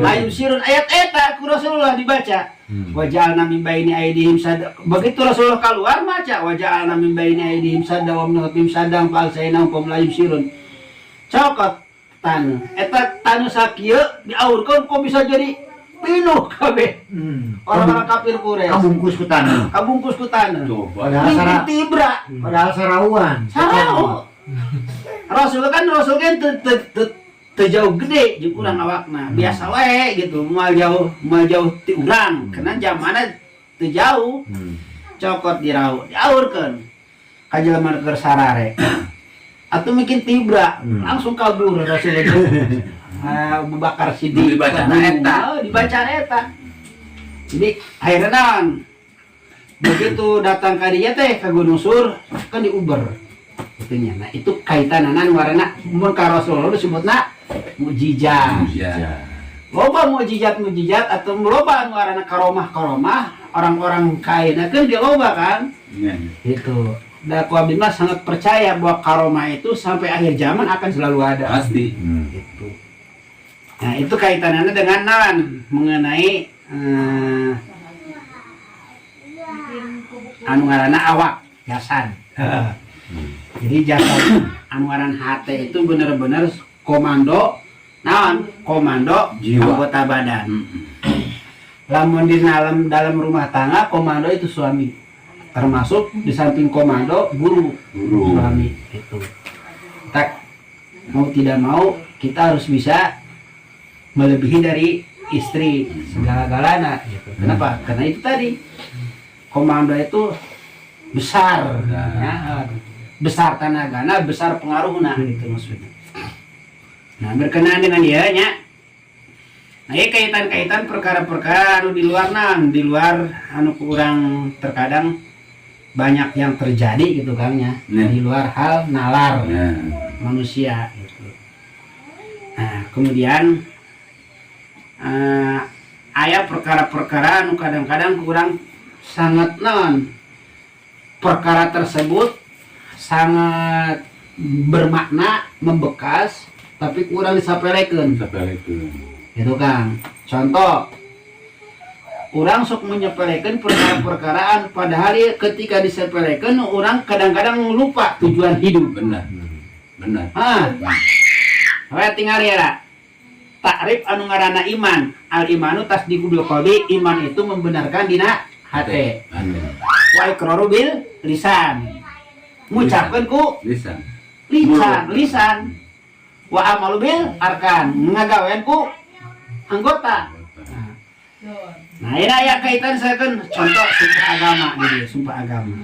layum sirun. Ayat eta ku Rasulullah dibaca wa ja'alna min baini aydihim sadaw. Begitu Rasulullah keluar maca wa ja'alna min baini aydihim sadaw wa min hatim sadaw pagsena upahum layum sirun. Cokot tanu eta tanu sakieu diaurkeun kok bisa jadi pinuh kabeh. Orang-orang kafir Quraisy. Kabungkus ku tanah. Kabungkus ku tanah. Coba. Mingkin tibra. Padahal sarawan. Sarau. Rasul kan teu jauh gede jeung urang awakna. Biasa wae gitu, moal jauh ti urang. Karena zamanna teu jauh. Cokot diaurkeun. Ka jelema keur sarare. Atuh mungkin tibra, langsung kabur Rasulullah. Abu Bakar Siddiq Dibaca eta. Jadi akhirnya naon? Begitu datang ka dinya teh ka Gunung Sur kan diuber. Itunya. Nah, itu kaitanana warna mun ka Rasulullah disebutna mukjizat. Loba mukjizat atau loba warna karomah orang-orang kaina kan dia loba kan? Itu. Dakwah Abdi mah sangat percaya bahwa karomah itu sampai akhir zaman akan selalu ada. Pasti. Itu. Nah, itu kaitannya dengan naon mengenai anu ngaranna awak, jasan. Jadi jasan anu ngaran hate itu benar-benar komando naon? Komando Jiwa. anggota badan. Lamun di dalam rumah tangga komando itu suami. Termasuk di samping komando guru. Suami itu. Tak mau tidak mau kita harus bisa melebihi dari istri segala-galanya gitu. Kenapa? Karena itu tadi komando itu besar, ya, besar tenagana, besar pengaruhnya itu maksudnya. Nah, berkenaan dengan dia nya. Nah, ini kaitan-kaitan perkara-perkara anu di luar anu kurang terkadang banyak yang terjadi gitu kan ya, di luar hal nalar manusia gitu. Nah, kemudian aya perkara-perkara anu kadang-kadang kurang sangat non perkara tersebut sangat bermakna, membekas, tapi kurang disapelekeun. Gitu kan. Contoh, orang sok menyepelekeun perkara-perkaraan padahal ketika disepelekeun orang kadang-kadang lupa tujuan hidup. Benar. Saya tinggal ya. Takrif anu ngaranna iman. Al imanu tasdiqu bil qalbi, iman itu membenarkan dina hate. Wa iqraru bil lisan. Ngucapkeun ku lisan. Wa amalu bil arkan, ngagawean ku anggota. Nah, ini aya kaitan sakeun contoh sumpah agama.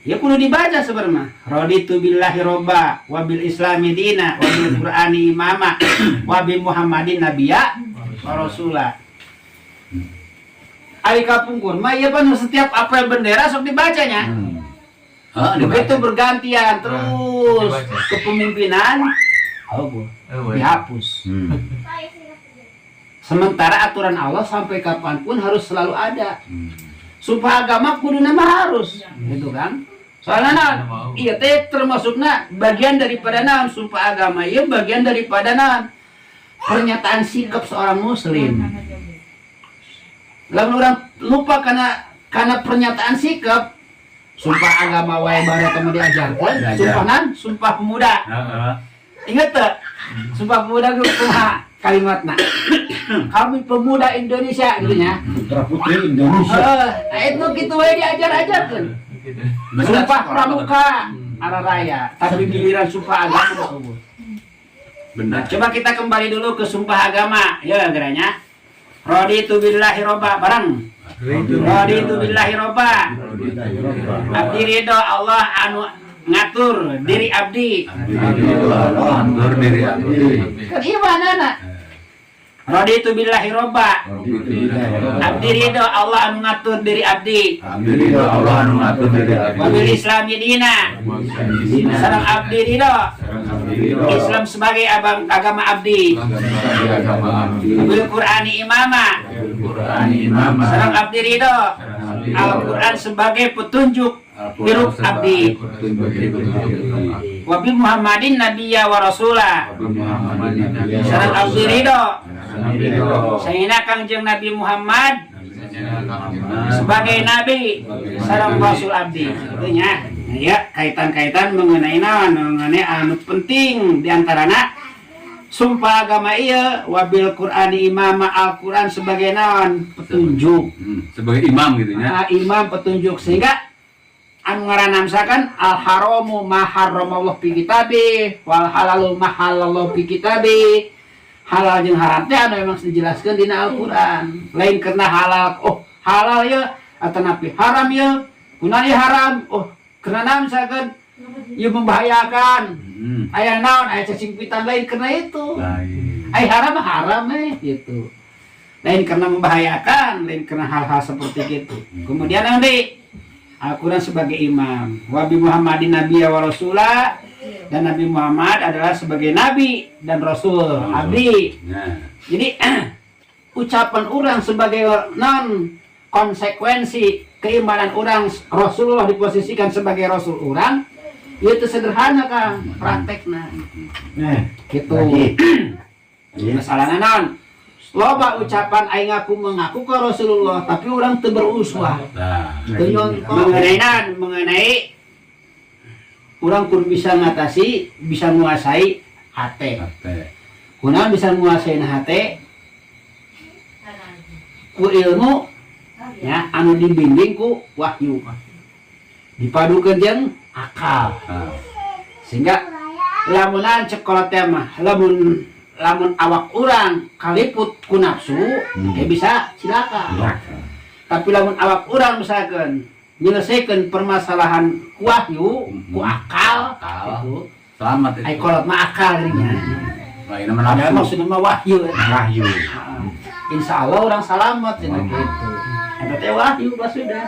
Ya kudu dibaca sebenarnya. Raditu billahi robba wa bil islami dina wa bil qur'ani imama wa bi muhammadin nabiyya wa rasula. Ari kapungkur mah ieu pan setiap apel bendera sok dibacanya. Begitu bergantian terus kepemimpinan dihapus. Sementara aturan Allah sampai kapanpun harus selalu ada. Sumpah agama kudu nama harus, gitu kan? Soalnya iya teh termasuknya bagian daripada naon sumpah agama, iya bagian daripada naon pernyataan sikap seorang muslim. Lalu orang lupa karena pernyataan sikap, sumpah agama wae bare temu diajarkeun, sumpah pemuda. Ingat tuh, sumpah pemuda dulu kumaha kalimatna. Kami pemuda Indonesia gitu nya. Putra putri Indonesia. Itu gitu we diajar-ajarkeun. Sumpah pramuka ala raya, tapi giliran sumpah agama. Benar. Coba kita kembali dulu ke sumpah agama, ya geranya. Raditu billahi robba bareng. Raditu billahi robba. Abdi ridho Allah anu ngatur diri abdi. Ngatur diri abdi. Kan imanana. Raditu billahi robba. Abdi ridho Allah anu ngatur diri abdi. Wabil islami dina. Sareng abdi ridho Islam sebagai agama abdi. Wabil Qur'ani imama. Sareng abdi ridho Al-Quran sebagai petunjuk hirup abdi. Wabil Muhammadin nabiyya wa rasulah. Sareng abdi ridho sayyidina Kangjeng Nabi Muhammad sebagai nabi sareng rasul abdi. Itunya ya kaitan-kaitan mengenai anu penting diantaranya sumpah agama iya wabil Qur'ani imama Al-Qur'an sebagai naon petunjuk. Sebagai imam gitu ya. Imam petunjuk sehingga anu ngaranamsakan al haramu ma harramallahu fi kitabih wal halalu ma halallahu fi kitabih. Halal jeung haram teh anu memang dijelaskeun dina Al-Qur'an. Lain karena halal ya atanapi haram ya. Kunaon ieu haram? Karena naon misalkan ieu membahayakan. Aya naon aya cacingpitan lain karena itu. Ai haram gitu. Lain karena membahayakan, lain karena hal-hal seperti itu. Kemudian nanti Al-Qur'an sebagai imam. Wabi Muhammadin nabiyya wa rasulah, dan Nabi Muhammad adalah sebagai nabi dan rasul, abdi. Jadi ucapan orang sebagai non konsekuensi keimanan orang Rasulullah diposisikan sebagai rasul orang, itu sederhana kan praktekna. Gitu. Masalahnya non loba ucapan aing mengaku ke Rasulullah tapi orang teu beruswah. Mengenai orang kudu bisa ngatasi, bisa menguasai hati. Kunaon bisa menguasai hati? Ku ilmu ya anu dibimbing ku wahyu. Dipadukeun jeung akal. Sehingga lamunan cekolat teh mah lamun awak urang kaliput ku nafsu bisa cilaka. Tapi lamun awak urang misalkan menyelesaikan permasalahan ku wahyu, ku akal, itu selamat itu. Ai kolot mah akal dirinya. Lain nama Ya maksudnya mah wahyu. Wahyu. Insya Allah orang selamat cenah gitu. Eta teh wahyu bah sudah.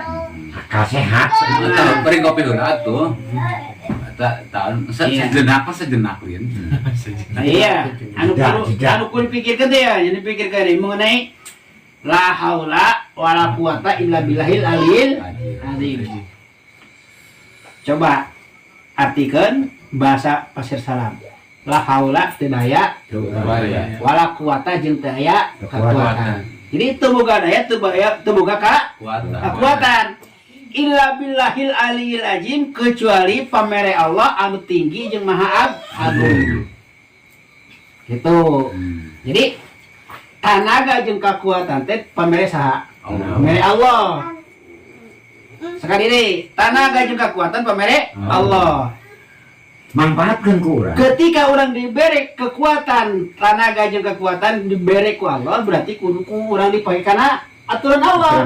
Akal sehat. Eta beri kopi heula atuh. Eta tahun sejenak lian. Iya, anu kudu pikirkeun teh ya, jadi pikirkeun mengenai la haula wala quwata illa billahil aliyil azim. Coba artikeun bahasa Pasir Salam. La haula teu daya wala quwata jeung teu aya kekuatan. Jadi teu boga daya teu boga kekuatan. Illa billahil aliyil azim kecuali pamere Allah anu tinggi jeung maha agung. Gitu. Jadi tanaga jeung kekuatan teh pamere saha? Pamere Allah. Sekali ini tanaga jeung kekuatan pamere Allah. Manfaatkan ku urang. Ketika orang diberi kekuatan tanaga jeung kekuatan diberi ku Allah berarti kudu ku urang dipake kana aturan Allah.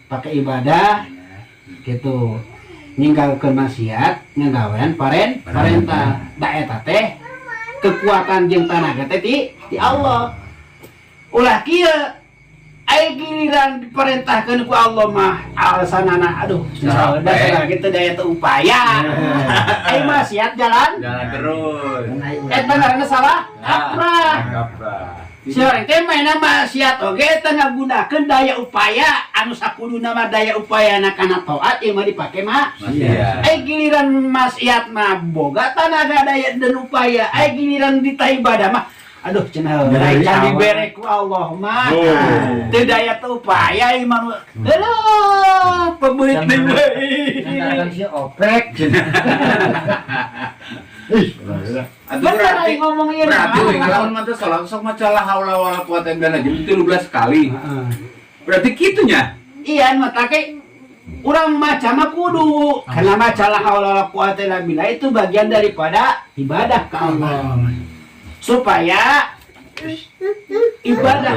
Pakai ibadah gitu. Ninggalkeun maksiat, ngagawean parentah. Da eta teh kekuatan jeung tanaga teh ti Allah. Ulah kieu ai giliran diperintahkeun ku Allah mah alasanana aduh dasar kitu daya teu upaya. Ai maksiat jalan terus. eta ngaranna salah kaprah. Si orang teh mainna maksiat oge eta ngagunakeun daya upaya anu sakuduna mah daya upayana kana taat ieu mah dipake mah maksiat. Ai giliran maksiat mah boga tanaga daya dan upaya. Ai giliran di ibadah mah aduh cenah can dibere ku Allah mah teu daya teu upaya ieu mah heuh peubeut deui Kan si oprek. bener ai ngomong ieu Berarti lawan mah teh salah sok macalah haula wala quwata illa billah 13 kali. Berarti kitunya. Iya mah take urang maca mah kudu karena maca la haula wala quwata illa billah itu bagian daripada ibadah ke Allah. Supaya ibadah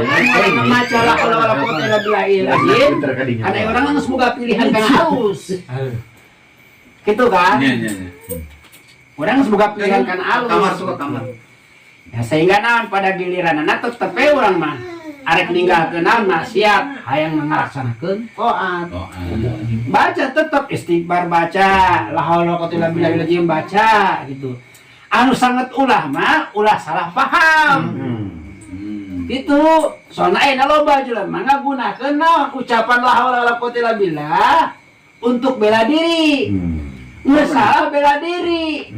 maca la haula wala quwata illa billah ada orang yang semoga pilihan karena haus. Gitu kan? Iya. Orang semoga pilihan karena haus. Kamar. Ya sehingga naon pada giliranana tetep urang mah arek ninggalkeun naon maksiat hayang ngalaksanakeun taat. Baca tetep istighfar baca, la haula wala quwata illa billah baca gitu. Anu sangat ulah mah ulah salah paham. Gitu. Soalna aya loba jelema ngagunakeun naon ucapan la haula wala quwata illa billah untuk bela diri. Nggak salah bela diri.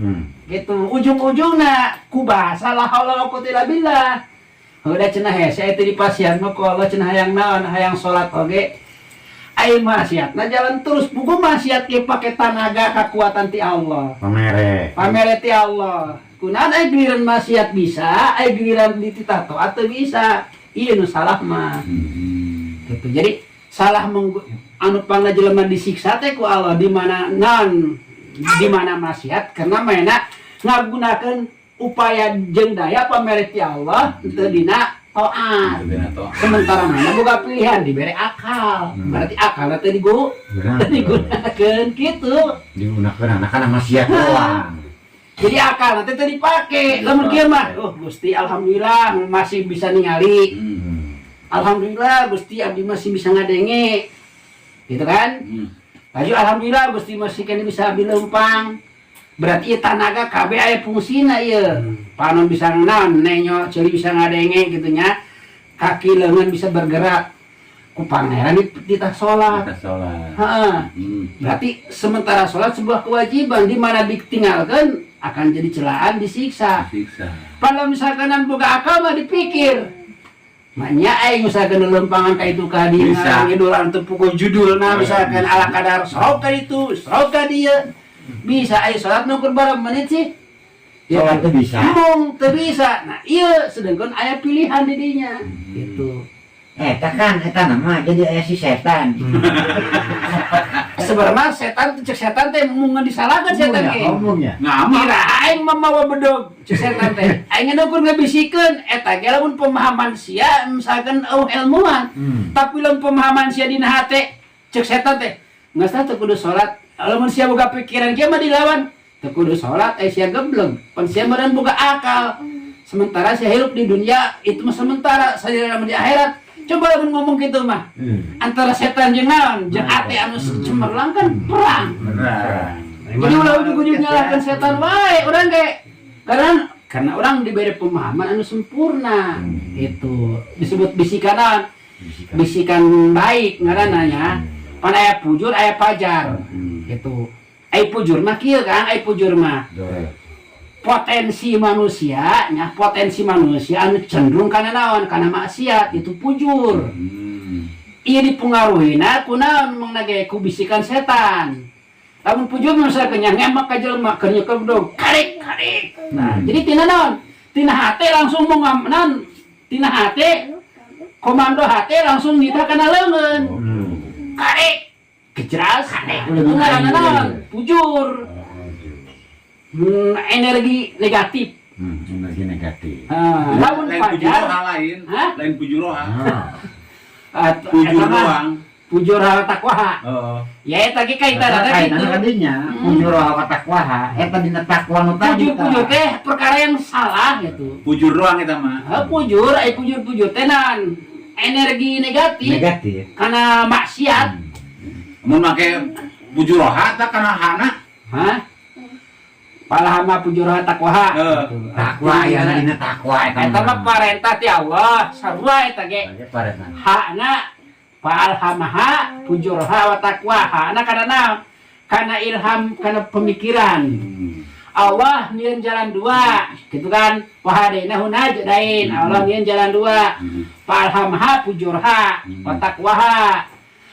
Gitu. Ujung-ujungna ku bahasa la haula wala quwata illa billah. Udah cenah hese itu di pasien mah ku Allah cenah hayang naon hayang salat oge. Ai maksiatna jalan terus buku maksiat ge pake tenaga kekuatan ti Allah. Pamere Pamere ti Allah. kunaon aya giliran maksiat bisa, aya giliran dititato atau bisa. Ieu nu salah mah. Gitu. Jadi salah anu pangna jelema disiksa teh ku Allah di mana maksiat karena mainna ngagunakeun upaya jeung daya pamere ti Allah teu dina taat. Sementara mainna boga pilihan dibere akal. Berarti akalna teh digunakeun kitu. Digunakeun anak-anak maksiat doang. Jadi akal nanti tadi dipake. Lamun kieu mah, Gusti alhamdulillah masih bisa ningali. Alhamdulillah Gusti abdi masih bisa ngadenge. Gitu kan? Laju alhamdulillah Gusti masih kene bisa abdi leumpang. Berarti ieu tanaga kabeh aya fungsina ieu. Panon bisa naon, nenyo ceuli bisa ngadenge gitu nya. Kaki leungeun bisa bergerak. Ku pangeran ditah salat. Heeh. Berarti sementara salat sebuah kewajiban di mana ditinggalkan akan jadi celaan disiksa. Kalau misalkan boga akal mah dipikir. Maknya aing misalkan lempangan ka itu ka dieu ngidulan teu pukul judulna misalkan ala kadar sok ka ditu, sok ka dieu. Bisa aing salat nukur barang menit sih? Salat teu bisa. Teu bisa. Nah, ieu sedengkeun aya pilihan di dinya. Gitu. Eta nama jadi aya si setan. Sebenarnya setan teh mun disalahkeun setan ge. Ngomongnya. Kira aing mamawa bedog cek setan teh. Aing ngukur ngabisikeun eta ge lamun pemahaman sia misalkan ilmuwan. Tapi lamun pemahaman sia dina hate cek setan teh. Geus teh kudu salat. Lamun sia boga pikiran kieu mah dilawan. Teu kudu salat sia gebleng. Pan sia meureun boga akal. Sementara sia hidup di dunia itu mah sementara, sadina di akhirat. Coba lamun ngomong gitu mah. Antara setan jeung naon, jeung ate anu cemerlang kan perang. Jadi ulah ujug-ujug nyalahkeun setan wae urang ge. Karena orang diberi pemahaman anu sempurna. Itu disebut bisikan baik ngaranna nya. Pan aya pujur aya pajar. Gitu. Ai pujur mah kieu Kang, ai pujur mah. Potensi manusia anu cenderung kana naon, kana maksiat itu pujur. Ieu dipengaruhina ku naon mangna ge ku bisikan setan. Lamun pujur misalkan ngemak ka jelema keur nyekel dog karek. Nah, jadi tina naon? Tina hate langsung mengamnan, tina hate komando hate langsung nitah kana leungeun. Karek kejras karek. Ngaranna naon? Pujur. Energi negatif. Energi negatif. Lamun pajar lain pujur roha. Pujur doang. Pujur hal takwa. Ya eta ge kaitanna teh kitu. Kadinya pujur hal takwa, eta dina takwa nu tadi. Pujur teh perkara yang salah gitu. Pujur doang eta mah. Pujur teh nan energi negatif. Karena maksiat. Mun make pujur roha tah kana hana. Palahama pujur takwa. Takwa aya dina takwa eta mah parentah ti Allah, sarua eta ge. Hakna palhamaha pujurha wa taqwa. Hakna kana naon? Kana ilham, kana pemikiran. Allah nyieun jalan dua, gitu kan? Wahadainahu najdain. Allah nyieun jalan dua. Palhamaha pujurha wa taqwaha.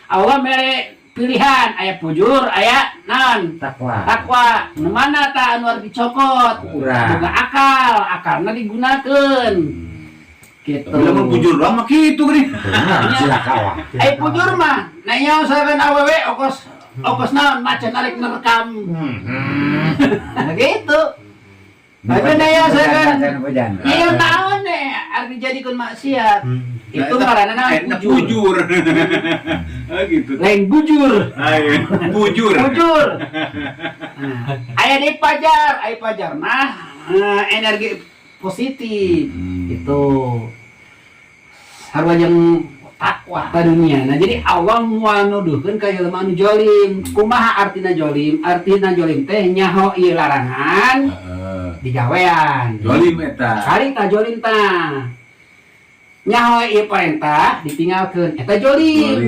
Allah mere pilihan aya pujur aya naon takwa nu mana ta anu dicokot boga akalna digunakeun gitu. Lamun pujur doang mah kitu geuning Cilakawa pujur mah nanya usahakeun awewe okos naon macan arek nerekam gitu. Tapi naya usahakeun ieu taon nih arti jadikeun maksiat itu ngaranna naon pujur. Gitu. Lain bujur. Pujur. Aya di pajar mah energi positif. Itu sarua jeung takwa ka dunia. Nah, jadi Allah moal nuduhkeun ka jelema anu jolim. Kumaha artina jolim? Artina jolim teh nyaho ieu larangan digawean. Jolim eta. Harita jolim tah. Nyaho ieu perintah ditinggalkeun eta jolim.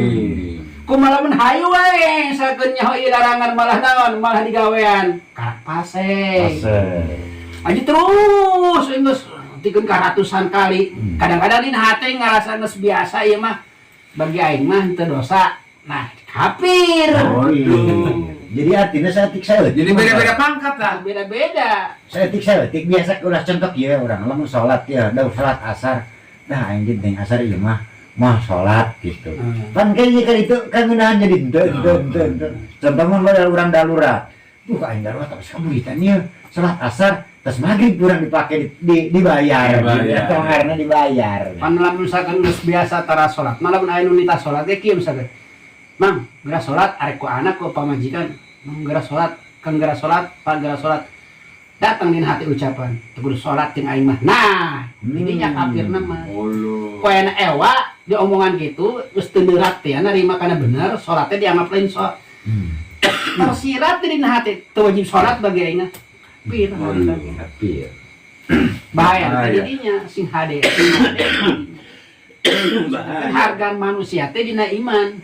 Kumaha mun hayu wae sakeun nyaho ieu larangan malah naon malah digawean karak pase. Aji terus geus tikeun ka ratusan kali. Kadang-kadang dina hate ngarasa geus biasa ieu mah bagi aing mah teu dosa. Nah, kafir. Jadi artinya saeutik saeutik. Jadi beda-beda pangkat lah. Beda-beda. Saeutik biasa ulah contoh ya orang lamun salat ya, da salat asar. Nah aing geuning asar ieu mah salat gitu. Kan kayaknya kan itu kan ngeunahan jadi ente. Contoh mah urang dalurat. Duh aing dalurat tapi sabuitan ieu salat asar terus maghrib urang dipake dibayar. Atau karena dibayar. Pan lamun misalkan geus biasa tara salat, lamun aya nu nita salat ge kieu misalkan. Mang, geura salat arek ku anak ku pamajikan. Mang geura salat, kan geura salat, pan geura salat. Datang dina hati ucapan, tegur salat jeung aing mah. Nah, didinya kafirna mah. Poena ewa di omongan gitu geus teu neurat teh narima kana bener, salatnya dianggap lain salat. Tersirat dina hati teu wajib salat bagi aing. Tapi bahaya didinya sing hade. Harga manusia teh dina iman.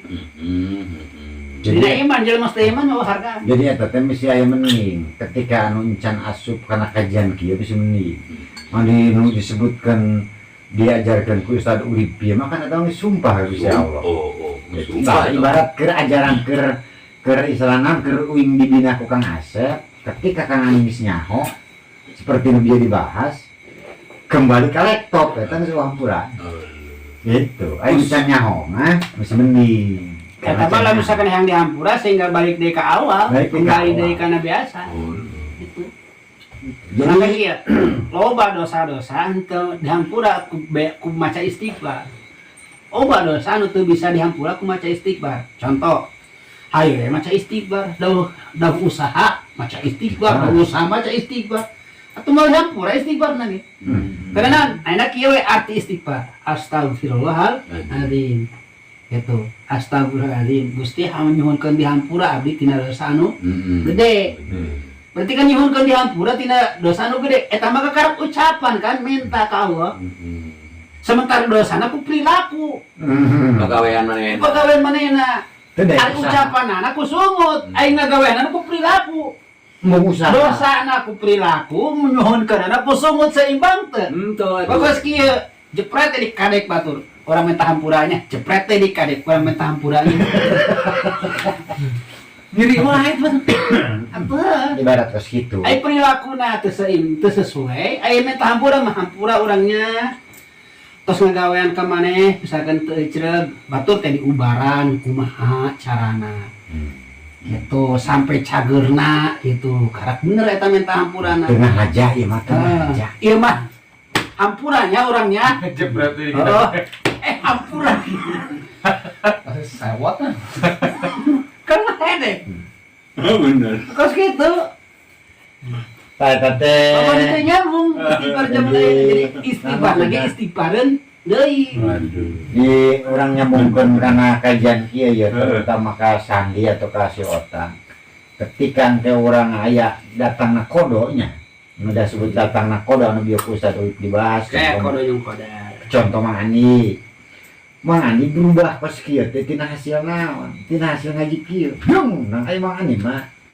Dina iman jelema teh iman mah harga. Jadi eta teh mesti aya mending ketika anu encan asup kana kajian kieu bisa mending. Mandi nu disebutkan diajarkan ku Ustaz Urip ieu mah kan eta sumpah bisa Allah. Nah, ibarat keur ajaran keur istilahna keur uing dibina ku Kang Asep ketika Kang Anis nyaho seperti nu dia dibahas kembali ke laptop eta geus wampura. Gitu, ayo bisa nyaho mah masih mending. Eta mah lamun misalkan yang dihampura sehingga balik deui ka awal, kembali deui kana biasa. Gitu. Jadi ieu loba dosa-dosa henteu dihampura ku maca istighfar. Loba dosa anu teu bisa dihampura ku maca istighfar. Contoh, hayu maca istighfar, dah usaha maca istighfar, usaha maca istighfar. Atau mau dihampura istighfar nanti. Karena ayeuna kieu we arti istighfar. Astagfirullahaladzim. Gitu. Astagfirullahaladzim. Gusti hanya nyuhunkeun dihampura abdi tina dosa anu gede. Berarti kan nyuhunkeun dihampura tina dosa anu gede. Eta mah kakarep ucapan kan minta ka Allah. Sementara dosana ku perilaku. Pagawean manehna. Pagawean manehna. Ari ucapanana ku sungut, aing ngagaweanana ku perilaku. Dosana ku perilaku, menyuhunkeunana ku sungut seimbang teu. Bagus kieu, jepret teh dikadek batur. Orang minta hampuranya, jepret teh dikadek, orang minta hampuranya. Ngiri wae teh. Apa? Ibarat kos kitu. Ai perilakunana teu sesuai, ai minta hampura mah hampura urangnya. Tos ngagawean ka maneh, misalkan teu ceureuh, batur teh diubaran kumaha carana. Gitu sampai cagerna gitu karak bener eta minta hampurana tengah aja ieu mah tengah aja ieu mah hampurannya orangnya Jepret ini. hampuran sewot kan hedek Bener. kos gitu eta teh apa itu nyambung istighfar zaman jadi istighfar lagi istighfaran deui di orang nyambungkeun kana kajian kieu ya terutama ka Sandi atau ka si Otang ketika engke urang aya datangna kodonya nu da sebut datangna kodo anu bieu ku Ustaz dibahas kayak kodo yang koda contoh Mang Andi berubah pas kieu teh tina hasil naon tina hasil ngaji kieu nang aya Mang Andi mah